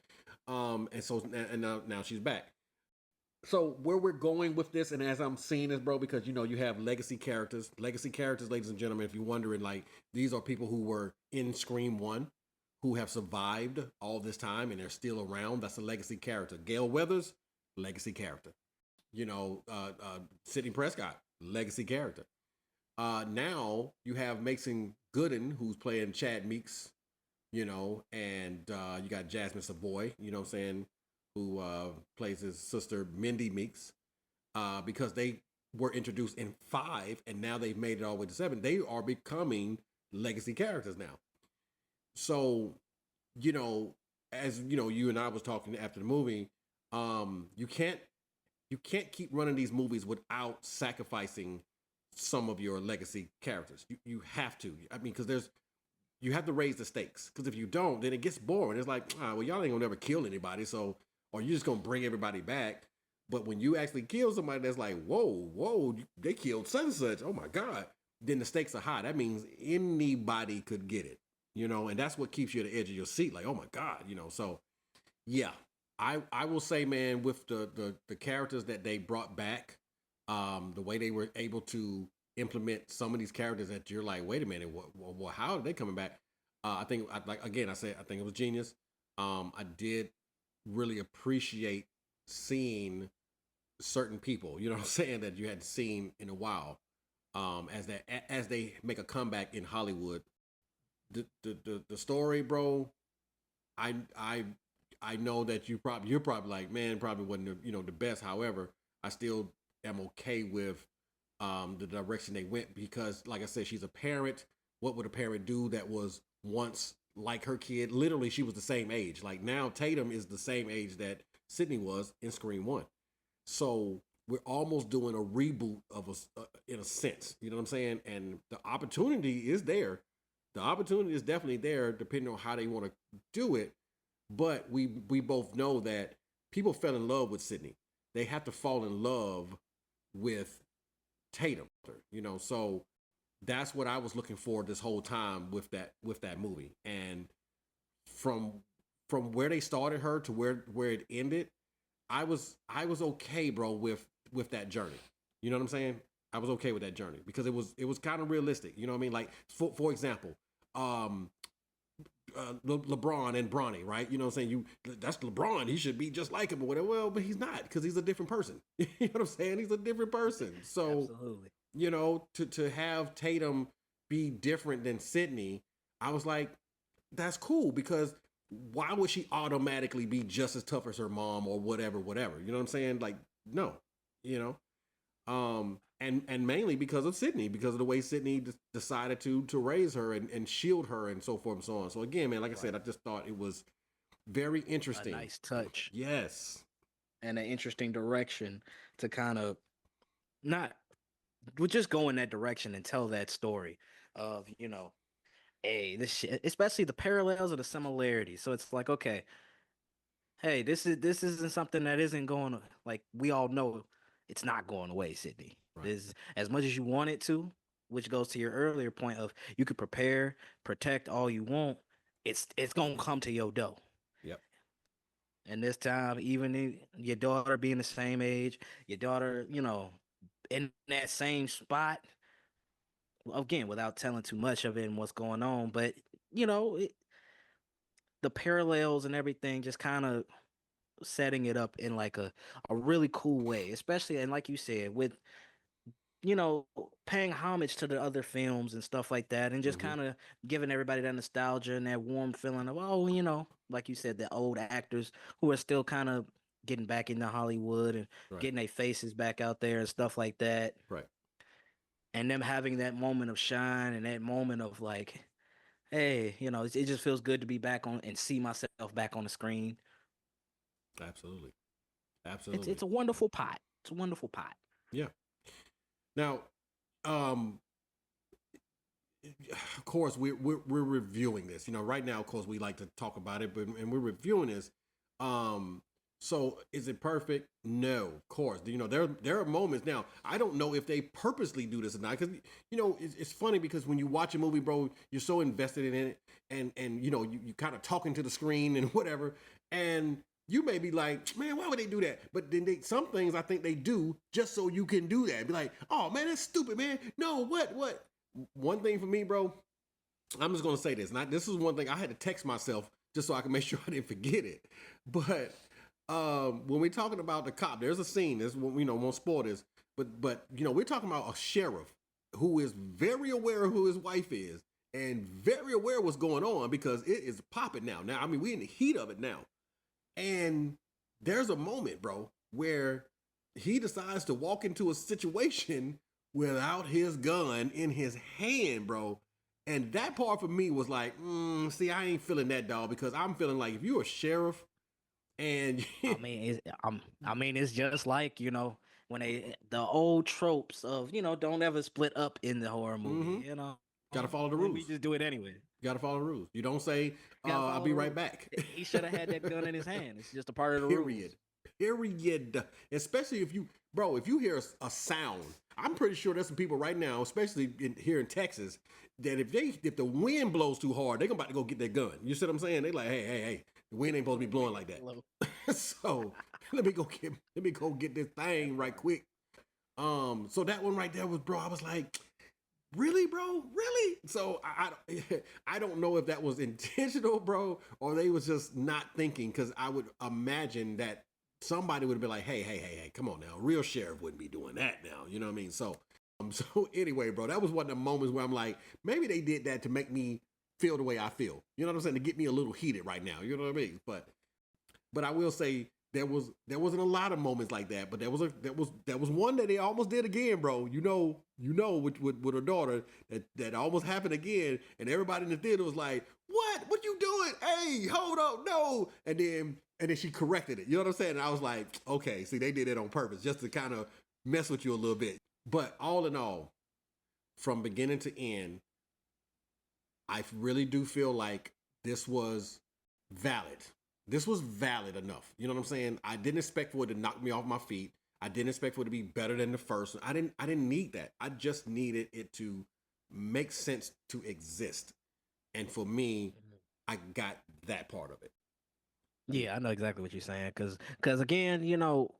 And so now she's back. So where we're going with this, and as I'm seeing this, bro, because you have legacy characters, ladies and gentlemen. If you're wondering, like, these are people who were in Scream 1, who have survived all this time and they're still around. That's a legacy character. Gail Weathers, legacy character. Sidney Prescott, legacy character. Now you have Mason Gooden, who's playing Chad Meeks, and you got Jasmine Savoy, who plays his sister Mindy Meeks, because they were introduced in 5 and now they've made it all the way to 7. They are becoming legacy characters now. So, as you and I was talking after the movie, you can't keep running these movies without sacrificing some of your legacy characters. You have to. I mean, because you have to raise the stakes. Because if you don't, then it gets boring. It's like, well, y'all ain't gonna never kill anybody, so or you're just gonna bring everybody back. But when you actually kill somebody that's like, whoa, they killed such and such. Oh my God. Then the stakes are high. That means anybody could get it. And that's what keeps you at the edge of your seat. Like, oh my God, so yeah, I will say, man, with the characters that they brought back, the way they were able to implement some of these characters that you're like, wait a minute, what how are they coming back? I think I think it was genius. I did really appreciate seeing certain people, what I'm saying, that you hadn't seen in a while, as they make a comeback in Hollywood. The story, bro, I know that you're probably like, man, probably wasn't the best. However, I still am okay with the direction they went, because like I said, she's a parent. What would a parent do that was once like her kid? Literally, she was the same age. Like now Tatum is the same age that Sidney was in Scream 1. So we're almost doing a reboot of in a sense, you know what I'm saying? And the opportunity is there. The opportunity is definitely there, depending on how they want to do it. But we both know that people fell in love with Sidney. They have to fall in love with Tatum, So that's what I was looking for this whole time with that movie. And from where they started her to where it ended, I was okay, bro, with that journey. You know what I'm saying? I was okay with that journey because it was kind of realistic. You know what I mean? Like for example, LeBron and Bronny, right? You know what I'm saying? That's LeBron. He should be just like him or whatever. Well, but he's not because he's a different person. You know what I'm saying? He's a different person. So, Absolutely. you know, to have Tatum be different than Sidney, I was like, that's cool because why would she automatically be just as tough as her mom or whatever? You know what I'm saying? Like, no, you know. And mainly because of Sidney, because of the way Sidney decided to raise her and shield her and so forth and so on. So again, man, like I said, I just thought it was very interesting. A nice touch. Yes. And an interesting direction to kind of not, we'll just go in that direction and tell that story of, you know, hey, this shit, especially the parallels or the similarities. So it's like, okay, hey, this isn't something that isn't going to, like, we all know it's not going away, Sydney. Right. This, as much as you want it to, which goes to your earlier point of you could prepare, protect all you want, it's gonna come to your door. Yep. And this time, even your daughter being the same age, your daughter, you know, in that same spot, again, without telling too much of it and what's going on, but you know, the parallels and everything just kind of setting it up in like a really cool way, especially, and like you said, with, you know, paying homage to the other films and stuff like that, and just kind of giving everybody that nostalgia and that warm feeling of, oh, you know, like you said, the old actors who are still kind of getting back into Hollywood and getting their faces back out there and stuff like that. Right. And them having that moment of shine and that moment of like, hey, you know, it just feels good to be back on and see myself back on the screen. Absolutely. Absolutely. It's a wonderful pot. It's a wonderful pot. Yeah. Now, of course, we're reviewing this. You know, right now, of course, we like to talk about it, and we're reviewing this. So is it perfect? No, of course. You know, there are moments now. I don't know if they purposely do this or not, because you know it's funny because when you watch a movie, bro, you're so invested in it, and you know you kind of talking to the screen and whatever, and you may be like, man, why would they do that? But then some things I think they do just so you can do that. Be like, oh man, that's stupid, man. No, what? One thing for me, bro, I'm just gonna say this. This is one thing I had to text myself just so I can make sure I didn't forget it. But when we're talking about the cop, there's a scene. There's, you know, won't spoil this, but you know, we're talking about a sheriff who is very aware of who his wife is and very aware of what's going on because it is popping now. Now, I mean, we're in the heat of it now. And there's a moment, bro, where he decides to walk into a situation without his gun in his hand, bro. And that part for me was like, see, I ain't feeling that, dog, because I'm feeling like if you're a sheriff and I mean, it's just like, you know, when the old tropes of, you know, don't ever split up in the horror movie, you know. Gotta follow the rules. We just do it anyway. You gotta follow the rules. You don't say, I'll be right back. He should have had that gun in his hand. It's just a part of the rules. Period. Especially if you hear a sound. I'm pretty sure there's some people right now, especially here in Texas, that if the wind blows too hard, they're about to go get their gun. You see what I'm saying? They like, hey, the wind ain't supposed to be blowing like that. So let me go get this thing right quick. So that one right there was, bro, I was like, really, bro? Really? So I don't know if that was intentional, bro, or they was just not thinking, because I would imagine that somebody would have been like, hey, come on now. A real sheriff wouldn't be doing that now. You know what I mean? So anyway, bro, that was one of the moments where I'm like, maybe they did that to make me feel the way I feel. You know what I'm saying? To get me a little heated right now. You know what I mean? But I will say there wasn't a lot of moments like that, but there was one that they almost did again, bro. You know, with her daughter that almost happened again, and everybody in the theater was like, "What you doing? Hey, hold up, no!" And then she corrected it. You know what I'm saying? And I was like, okay, see, they did it on purpose just to kind of mess with you a little bit. But all in all, from beginning to end, I really do feel like this was valid. This was valid enough. You know what I'm saying? I didn't expect for it to knock me off my feet. I didn't expect for it to be better than the first one. I didn't need that. I just needed it to make sense to exist. And for me, I got that part of it. Yeah, I know exactly what you're saying. Cause again, you know,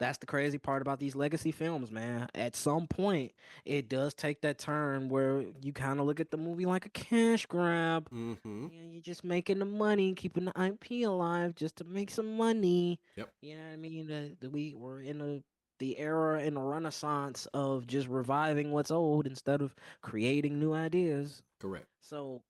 That's the crazy part about these legacy films, man. At some point, it does take that turn where you kind of look at the movie like a cash grab. Mm-hmm. You're just making the money, keeping the IP alive just to make some money. Yep. You know what I mean? We were in the era and the renaissance of just reviving what's old instead of creating new ideas. Correct. So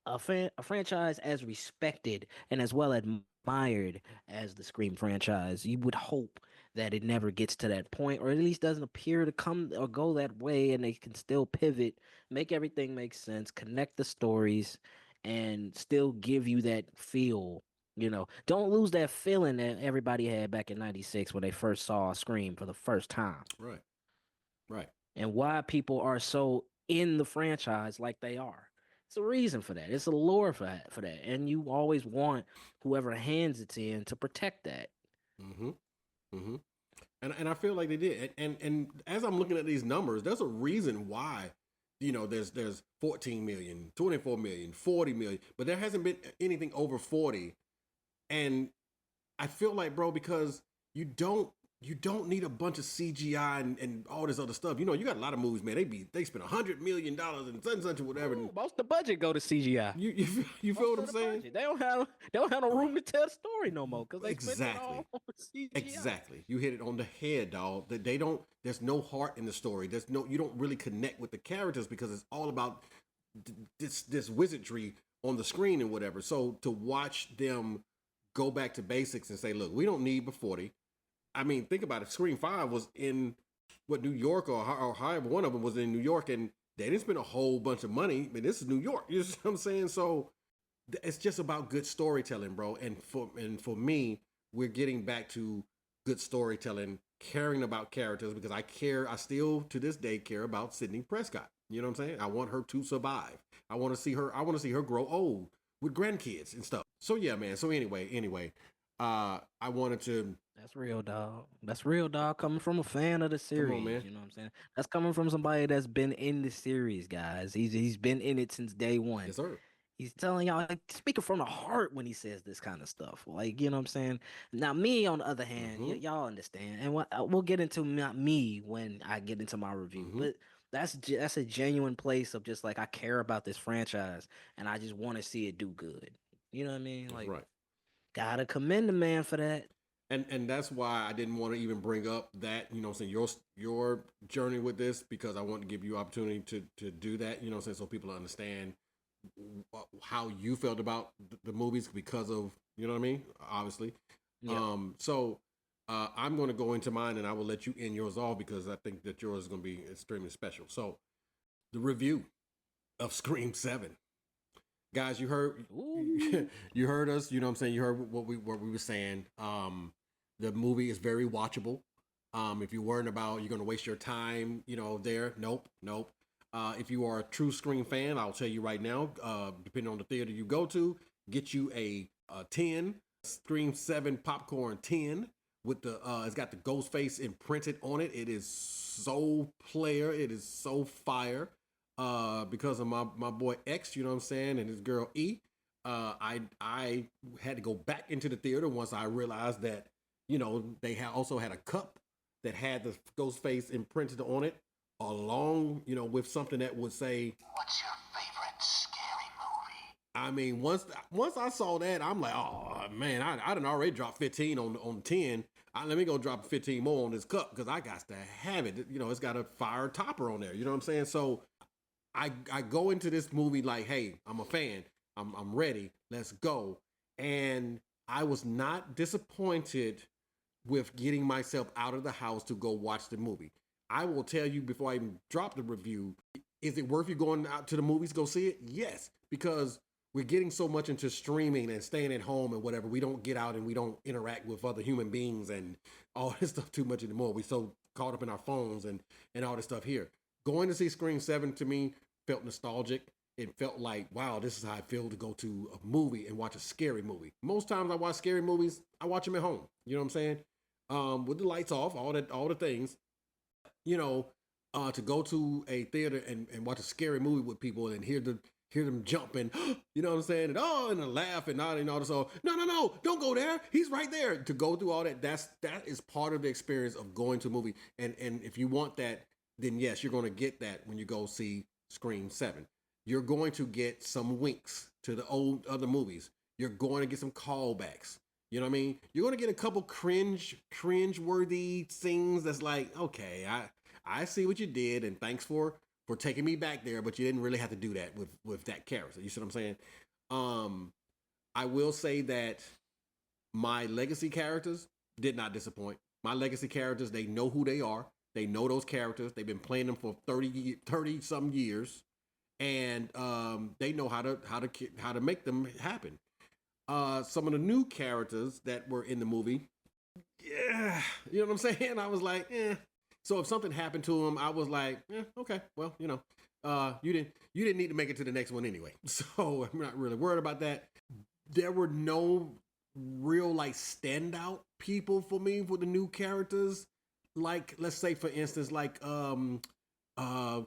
a franchise as respected and as well admired as the Scream franchise, you would hope that it never gets to that point, or at least doesn't appear to come or go that way, and they can still pivot, make everything make sense, connect the stories, and still give you that feel. Don't lose that feeling that everybody had back in '96 when they first saw Scream for the first time, Right. Right. and why people are so in the franchise like they are. It's a reason for that. It's a lore for that, and you always want whoever hands it in to protect that. Mm-hmm. Mm-hmm. And I feel like they did. And as I'm looking at these numbers, there's a reason why, there's 14 million, 24 million, 40 million, but there hasn't been anything over 40. And I feel like, bro, because you don't need a bunch of CGI and all this other stuff. You got a lot of movies, man. They spend $100 million and such or whatever. Ooh, most of the budget go to CGI. You feel what I'm saying? Budget. They don't have no room to tell the story no more because they spend it all on CGI. Exactly. You hit it on the head, dog. That they don't. There's no heart in the story. You don't really connect with the characters because it's all about this wizardry on the screen and whatever. So to watch them go back to basics and say, look, we don't need but 40. I mean, think about it. Scream 5 was in New York or however one of them was in New York, and they didn't spend a whole bunch of money. I mean, this is New York. You know what I'm saying? So it's just about good storytelling, bro. And for me, we're getting back to good storytelling, caring about characters, because I still to this day care about Sidney Prescott. You know what I'm saying? I want her to survive. I want to see her grow old with grandkids and stuff. So yeah, man. So anyway, I wanted to. That's real, dog. That's real, dog. Coming from a fan of the series, Come on, man. you know what I'm saying? That's coming from somebody that's been in the series, guys. He's been in it since day one. Yes, sir. He's telling y'all, like, speaking from the heart when he says this kind of stuff. Like, you know what I'm saying? Now, me, on the other hand, y'all understand. And we'll get into not me when I get into my review. But that's a genuine place of just like, I care about this franchise and I just want to see it do good. You know what I mean? Like, right. Gotta commend the man for that. And that's why I didn't want to even bring up that, you know what I'm saying, your journey with this, because I want to give you opportunity to do that, you know what I'm saying, so people understand how you felt about the movies because of, you know what I mean, obviously. Yeah. So I'm going to go into mine and I will let you end yours off because I think that yours is going to be extremely special. So the review of Scream 7. Guys, you heard you heard us, you know what I'm saying? You heard what we were saying. The movie is very watchable. If you're worrying about you're going to waste your time, you know, there, nope. If you are a true Scream fan, I'll tell you right now, depending on the theater you go to, get you a 10, Scream 7 popcorn 10 with the it's got the Ghostface imprinted on it. It is so player, it is so fire. Because of my boy X, you know what I'm saying, and his girl E, I had to go back into the theater once I realized that, you know, they also had a cup that had the Ghostface imprinted on it, along, you know, with something that would say, "What's your favorite scary movie?" I mean, once I saw that, I'm like, oh man, I done already dropped 15 on 10. Let me go drop 15 more on this cup because I got to have it. You know, it's got a fire topper on there. You know what I'm saying? So I go into this movie like, hey, I'm a fan. I'm ready. Let's go. And I was not disappointed with getting myself out of the house to go watch the movie. I will tell you before I even drop the review, is it worth you going out to the movies to go see it? Yes, because we're getting so much into streaming and staying at home and whatever. We don't get out and we don't interact with other human beings and all this stuff too much anymore. We're so caught up in our phones and all this stuff here. Going to see Scream 7 to me felt nostalgic. It felt like, wow, this is how I feel to go to a movie and watch a scary movie. Most times I watch scary movies, I watch them at home. You know what I'm saying? With the lights off, all the things. You know, to go to a theater and watch a scary movie with people and hear hear them jumping, you know what I'm saying? And and a laugh and all this. So no, don't go there. He's right there. To go through all that, that is part of the experience of going to a movie. And if you want that, then yes, you're going to get that when you go see Scream 7. You're going to get some winks to the old other movies. You're going to get some callbacks. You know what I mean? You're going to get a couple cringe-worthy things that's like, okay, I see what you did, and thanks for taking me back there, but you didn't really have to do that with that character. You see what I'm saying? I will say that my legacy characters did not disappoint. My legacy characters, they know who they are. They know those characters. They've been playing them for 30 some years, and they know how to make them happen. Some of the new characters that were in the movie, yeah, you know what I'm saying? I was like, So if something happened to him, I was like, okay, well, you didn't need to make it to the next one anyway. So I'm not really worried about that. There were no real like standout people for me for the new characters. Like, let's say for instance, like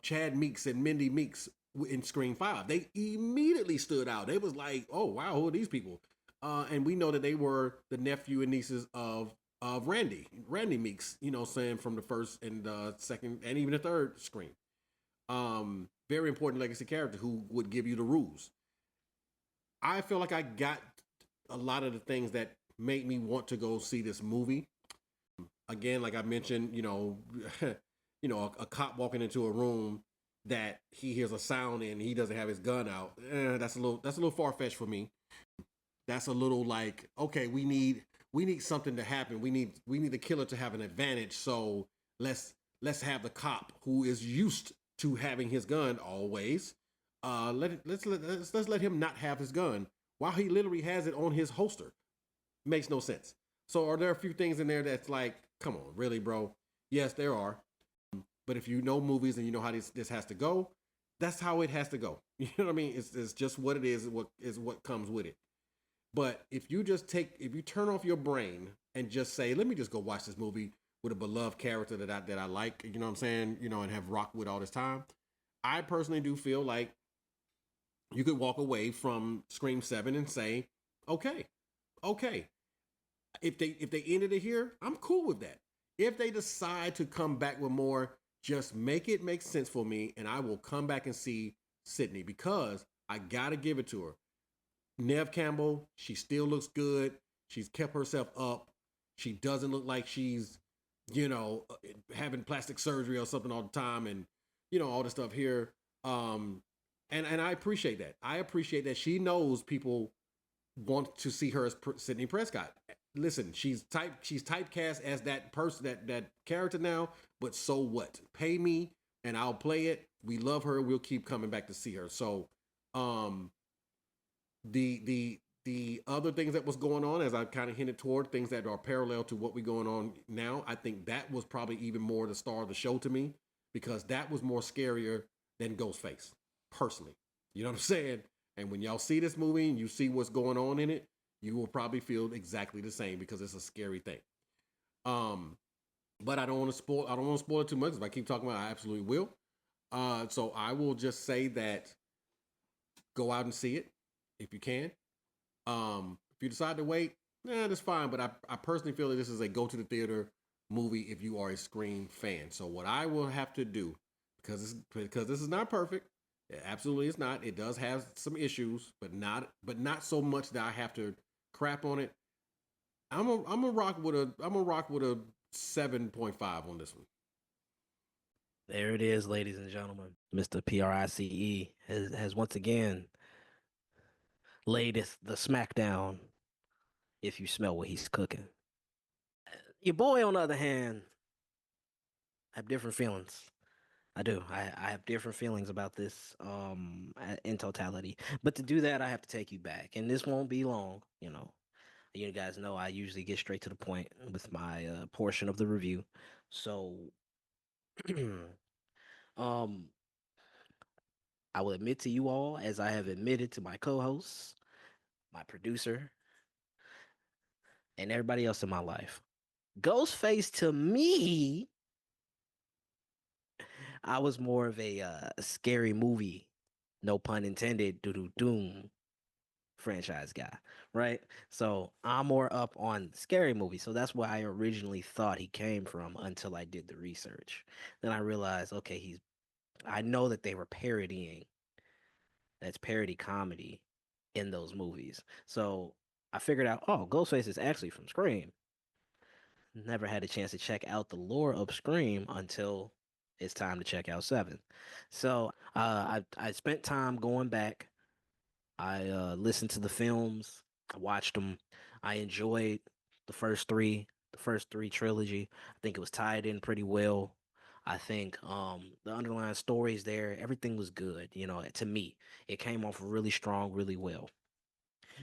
Chad Meeks and Mindy Meeks in Scream 5. They immediately stood out. They was like, oh wow, who are these people? And we know that they were the nephew and nieces of Randy Meeks, saying from the first and second and even the third Scream. Very important legacy character who would give you the rules. I feel like I got a lot of the things that made me want to go see this movie. Again, like I mentioned, a cop walking into a room that he hears a sound and he doesn't have his gun out. That's a little far-fetched for me. That's a little like, okay, we need something to happen. We need the killer to have an advantage. So let's have the cop who is used to having his gun always. Let's let him not have his gun while he literally has it on his holster. Makes no sense. So are there a few things in there that's like, come on, really, bro? Yes, there are. But if you know movies and you know how this has to go, that's how it has to go. You know what I mean? It's just what it is. What comes with it. But if you turn off your brain and just say, let me just go watch this movie with a beloved character that I like, you know what I'm saying, and have rocked with all this time, I personally do feel like you could walk away from Scream 7 and say, okay. If they ended it here, I'm cool with that. If they decide to come back with more, just make it make sense for me, and I will come back and see Sidney, because I gotta give it to her. Neve Campbell, she still looks good. She's kept herself up. She doesn't look like she's, having plastic surgery or something all the time, and all this stuff here. And I appreciate that. I appreciate that she knows people want to see her as Sidney Prescott. Listen, she's typecast as that person, that character now. But so what? Pay me and I'll play it. We love her. We'll keep coming back to see her. So, the other things that was going on, as I kind of hinted toward, things that are parallel to what we're going on now, I think that was probably even more the star of the show to me, because that was more scarier than Ghostface, personally. You know what I'm saying? And when y'all see this movie and you see what's going on in it, you will probably feel exactly the same, because it's a scary thing. But I don't want to spoil it too much. If I keep talking about it, I absolutely will. So I will just say that go out and see it if you can. If you decide to wait, that's fine. But I personally feel that this is a go to the theater movie if you are a Scream fan. So what I will have to do, because this is not perfect, it absolutely is not. It does have some issues, but not so much that I have to crap on it. I'm a rock with a 7.5 on this one. There it is, ladies and gentlemen. Mr. PRICE has once again laid the smackdown. If you smell what he's cooking, your boy, on the other hand, I have different feelings. I do. I have different feelings about this in totality. But to do that, I have to take you back, and this won't be long. You guys know I usually get straight to the point with my portion of the review. So, I will admit to you all, as I have admitted to my co-hosts, my producer, and everybody else in my life, Ghostface, to me, I was more of a scary movie no pun intended, doo doo doom franchise guy, right? So I'm more up on scary movies. So that's where I originally thought he came from until I did the research. Then I realized, okay, I know that they were parodying, that's parody comedy in those movies. So I figured out, oh, Ghostface is actually from Scream. Never had a chance to check out the lore of Scream until it's time to check out Seven. So I spent time going back. I listened to the films. I watched them. I enjoyed the first three, the first three trilogy. I think it was tied in pretty well. I think the underlying stories there, everything was good. You know, to me, it came off really strong, really well.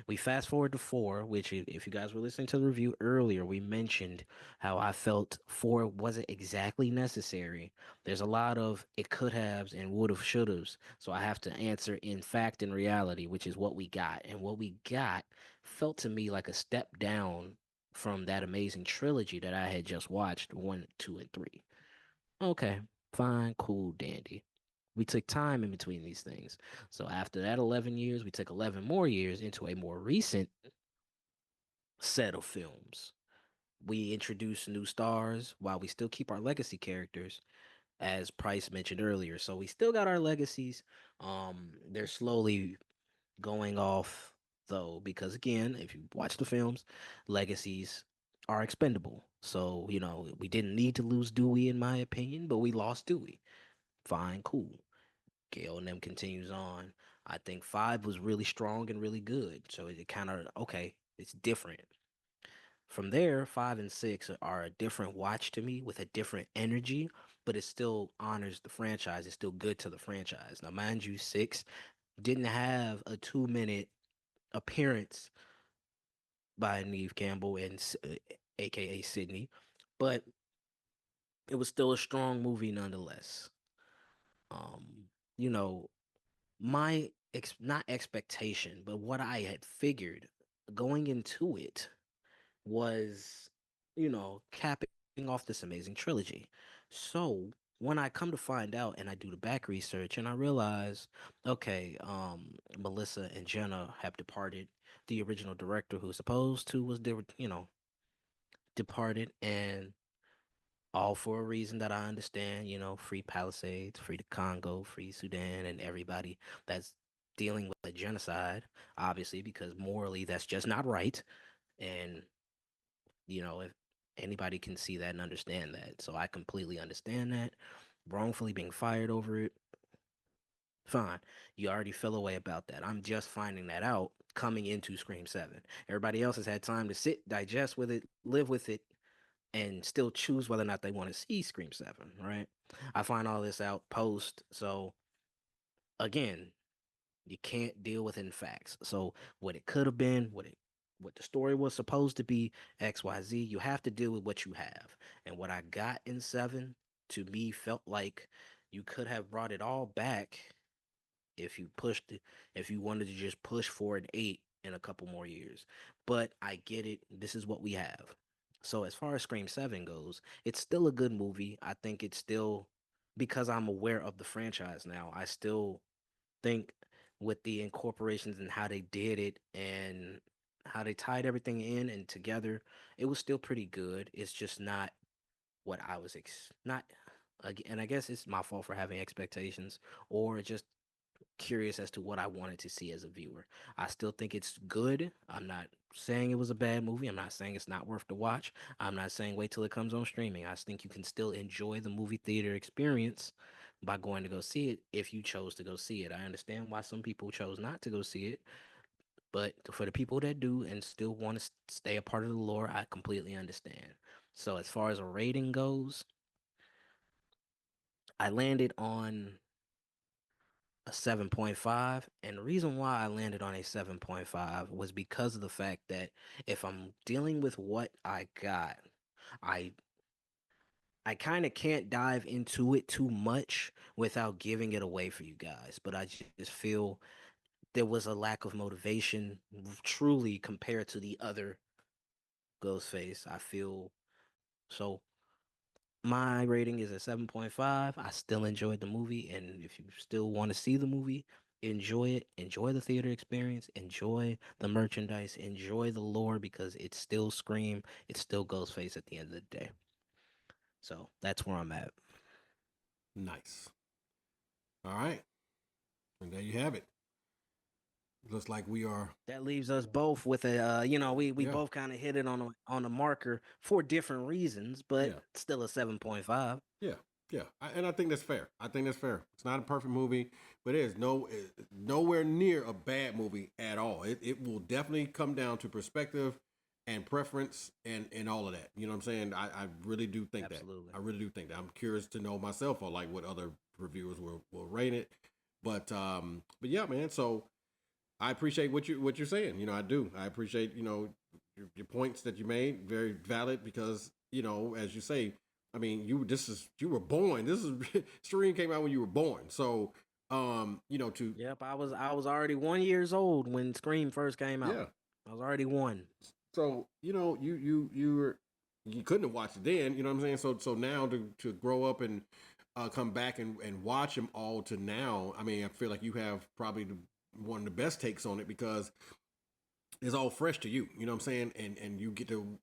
We fast forward to four, which if you guys were listening to the review earlier, we mentioned how I felt four wasn't exactly necessary. There's a lot of it could haves and would have, should haves. So I have to answer in fact and reality, which is what we got. And what we got felt to me like a step down from that amazing trilogy that I had just watched, one, two, and three. Okay, fine, cool, dandy. We took time in between these things. So after that 11 years, we took 11 more years into a more recent set of films. We introduced new stars while we still keep our legacy characters, as Price mentioned earlier. So we still got our legacies. They're slowly going off though, because again, if you watch the films, legacies are expendable. So, you know, we didn't need to lose Dewey, in my opinion, but we lost Dewey. Fine, cool. Gale and them continues on. I think five was really strong and really good. So it kind of okay, it's different. From there, five and six are a different watch to me with a different energy, but it still honors the franchise. It's still good to the franchise. Now, mind you, six didn't have a 2 minute appearance by Neve Campbell and AKA Sydney, but it was still a strong movie nonetheless. Um, you know, my not expectation, but what I had figured going into it was, capping off this amazing trilogy. So when I come to find out and I do the back research and I realize, okay, Melissa and Jenna have departed. The original director who's supposed to was, departed, and all for a reason that I understand, free Palisades, free the Congo, free Sudan, and everybody that's dealing with a genocide, obviously, because morally that's just not right. And, if anybody can see that and understand that. So I completely understand that. Wrongfully being fired over it, fine. You already feel away about that. I'm just finding that out coming into Scream 7. Everybody else has had time to sit, digest with it, live with it, and still choose whether or not they want to see Scream 7, right? I find all this out post. So again, you can't deal with in facts. So what it could have been, what the story was supposed to be, XYZ, you have to deal with what you have. And what I got in 7 to me felt like you could have brought it all back if you pushed it, if you wanted to just push for an 8 in a couple more years. But I get it. This is what we have. So as far as Scream 7 goes, it's still a good movie. I think it's still, because I'm aware of the franchise now, I still think with the incorporations and how they did it and how they tied everything in and together, it was still pretty good. It's just not what I was not, and I guess it's my fault for having expectations or just curious as to what I wanted to see as a viewer. I still think it's good. I'm not saying it was a bad movie. I'm not saying it's not worth the watch. I'm not saying wait till it comes on streaming. I just think you can still enjoy the movie theater experience by going to go see it if you chose to go see it. I understand why some people chose not to go see it, but for the people that do and still want to stay a part of the lore, I completely understand. So as far as a rating goes, I landed on a 7.5, and the reason why I landed on a 7.5 was because of the fact that if I'm dealing with what I got, I I kind of can't dive into it too much without giving it away for you guys, but I just feel there was a lack of motivation truly compared to the other Ghostface. I feel so my rating is a 7.5. I still enjoyed the movie, and if you still want to see the movie, enjoy it, enjoy the theater experience, enjoy the merchandise, enjoy the lore because it's still Scream, it's still Ghostface at the end of the day. So that's where I'm at. Nice. All right. And there you have it. Looks like we are. That leaves us both with a we Yeah. both kind of hit it on a marker for different reasons, but Yeah. still a 7.5. Yeah. Yeah. And I think that's fair. I think that's fair. It's not a perfect movie, but it is nowhere near a bad movie at all. It will definitely come down to perspective and preference and all of that. You know what I'm saying? I really do think Absolutely. that. I really do think that. I'm curious to know myself or like what other reviewers will rate it. But yeah, man. So I appreciate what you're saying. You know, I do. I appreciate, you know, your points that you made, very valid because, you know, as you say, I mean, you were born. This is Stream came out when you were born. So, you know, to Yep, I was already 1 years old when Scream first came out. yeah. I was already one. So, you know, you couldn't have watched it then, you know what I'm saying? So now to grow up and come back and watch them all to now, I mean, I feel like you have probably one of the best takes on it because it's all fresh to you, you know what I'm saying? And you get to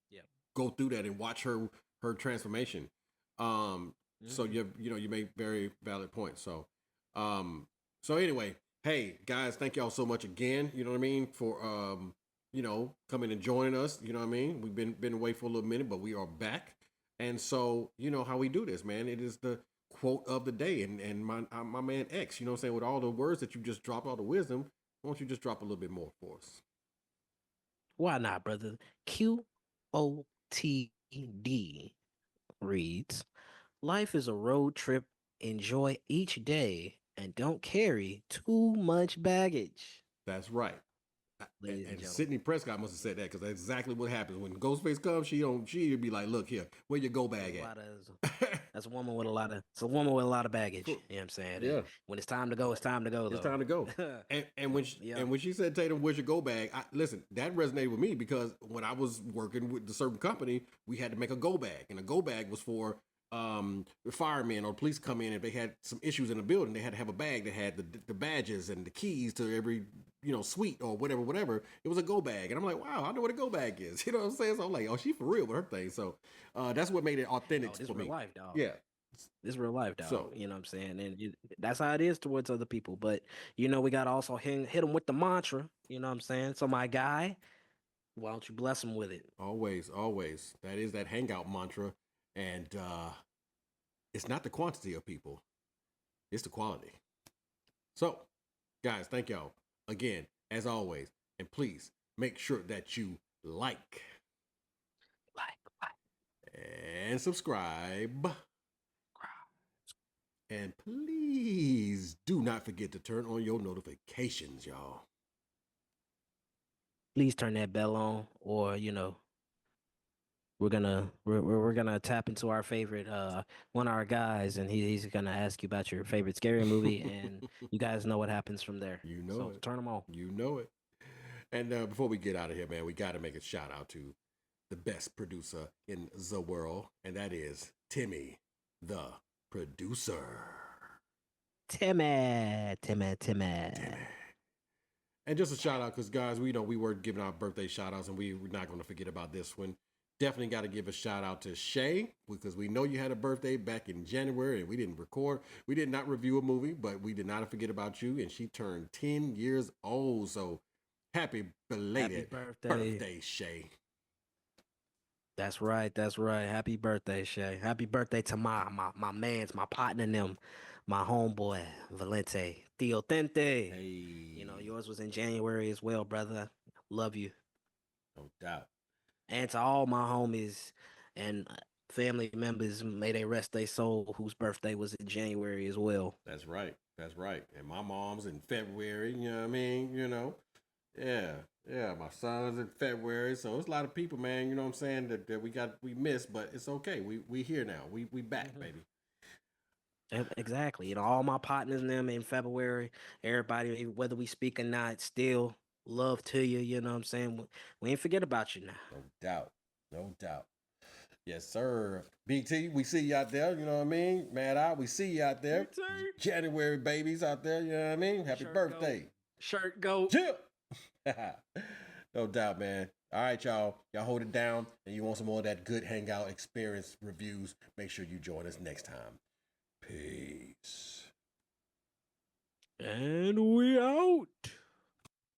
go through that and watch her transformation. So you make very valid points. So so anyway, hey guys, thank y'all so much again, you know what I mean, for you know, coming and joining us, you know what I mean? We've been away for a little minute, but we are back. And so, you know how we do this, man. It is the quote of the day, and my man X, you know what I'm saying, with all the words that you just dropped, all the wisdom, why don't you just drop a little bit more for us? Why not, brother? QOTD reads, life is a road trip. Enjoy each day and don't carry too much baggage. That's right. Ladies and And gentlemen. Sidney Prescott must have said that because that's exactly what happens when Ghostface comes. She'd be like, "Look here, where your go bag at?" That's a woman with a lot of. It's a woman with a lot of baggage. You know what I'm saying? Yeah. And when it's time to go, it's time to go. It's though. time to go. And when she said, "Tatum, where's your go bag?" Listen, that resonated with me because when I was working with a certain company, we had to make a go bag, and a go bag was for the firemen or police come in if they had some issues in the building. They had to have a bag that had the badges and the keys to every suite or whatever. It was a go bag, and I'm like, wow, I know what a go bag is. You know what I'm saying? So I'm like, oh, she for real with her thing. So that's what made it authentic This for real me. life, dog. Yeah. This real life, dog. So you know what I'm saying? And that's how it is towards other people. But we got to also hit them with the mantra. You know what I'm saying? So my guy, why don't you bless him with it? Always. That is that hangout mantra, and it's not the quantity of people, it's the quality. So, guys, thank y'all again, as always. And please make sure that you like, and subscribe. And please do not forget to turn on your notifications, y'all. Please turn that bell on, or we're gonna tap into our favorite one of our guys, and he's gonna ask you about your favorite scary movie, and you guys know what happens from there. You know so it. Turn them on. You know it. And before we get out of here, man, we got to make a shout out to the best producer in the world, and that is Timmy, the producer. Timmy. And just a shout out, because guys, we were giving our birthday shout outs, and we're not going to forget about this one. Definitely got to give a shout out to Shay, because we know you had a birthday back in January and we didn't record. We did not review a movie, but we did not forget about you. And she turned 10 years old. So happy belated birthday, Shay. That's right. Happy birthday, Shay. Happy birthday to my mans, my partner and them, my homeboy, Valente, Theo Tente. Hey. Yours was in January as well, brother. Love you. No doubt. And to all my homies and family members, may they rest their soul, whose birthday was in January as well. That's right. And my mom's in February, you know what I mean? Yeah, my son's in February. So it's a lot of people, man, you know what I'm saying, that we missed, but it's okay. We here now. We back, baby. Exactly. All my partners and them in February, everybody, whether we speak or not, still love to you. You know what I'm saying? We ain't forget about you now. No doubt. Yes, sir. BT, we see you out there. You know what I mean? Mad Eye, we see you out there. January babies out there. You know what I mean? Happy birthday. Shirt go. Chill. No doubt, man. All right, y'all. Y'all hold it down. And you want some more of that good hangout experience reviews, make sure you join us next time. Peace. And we out.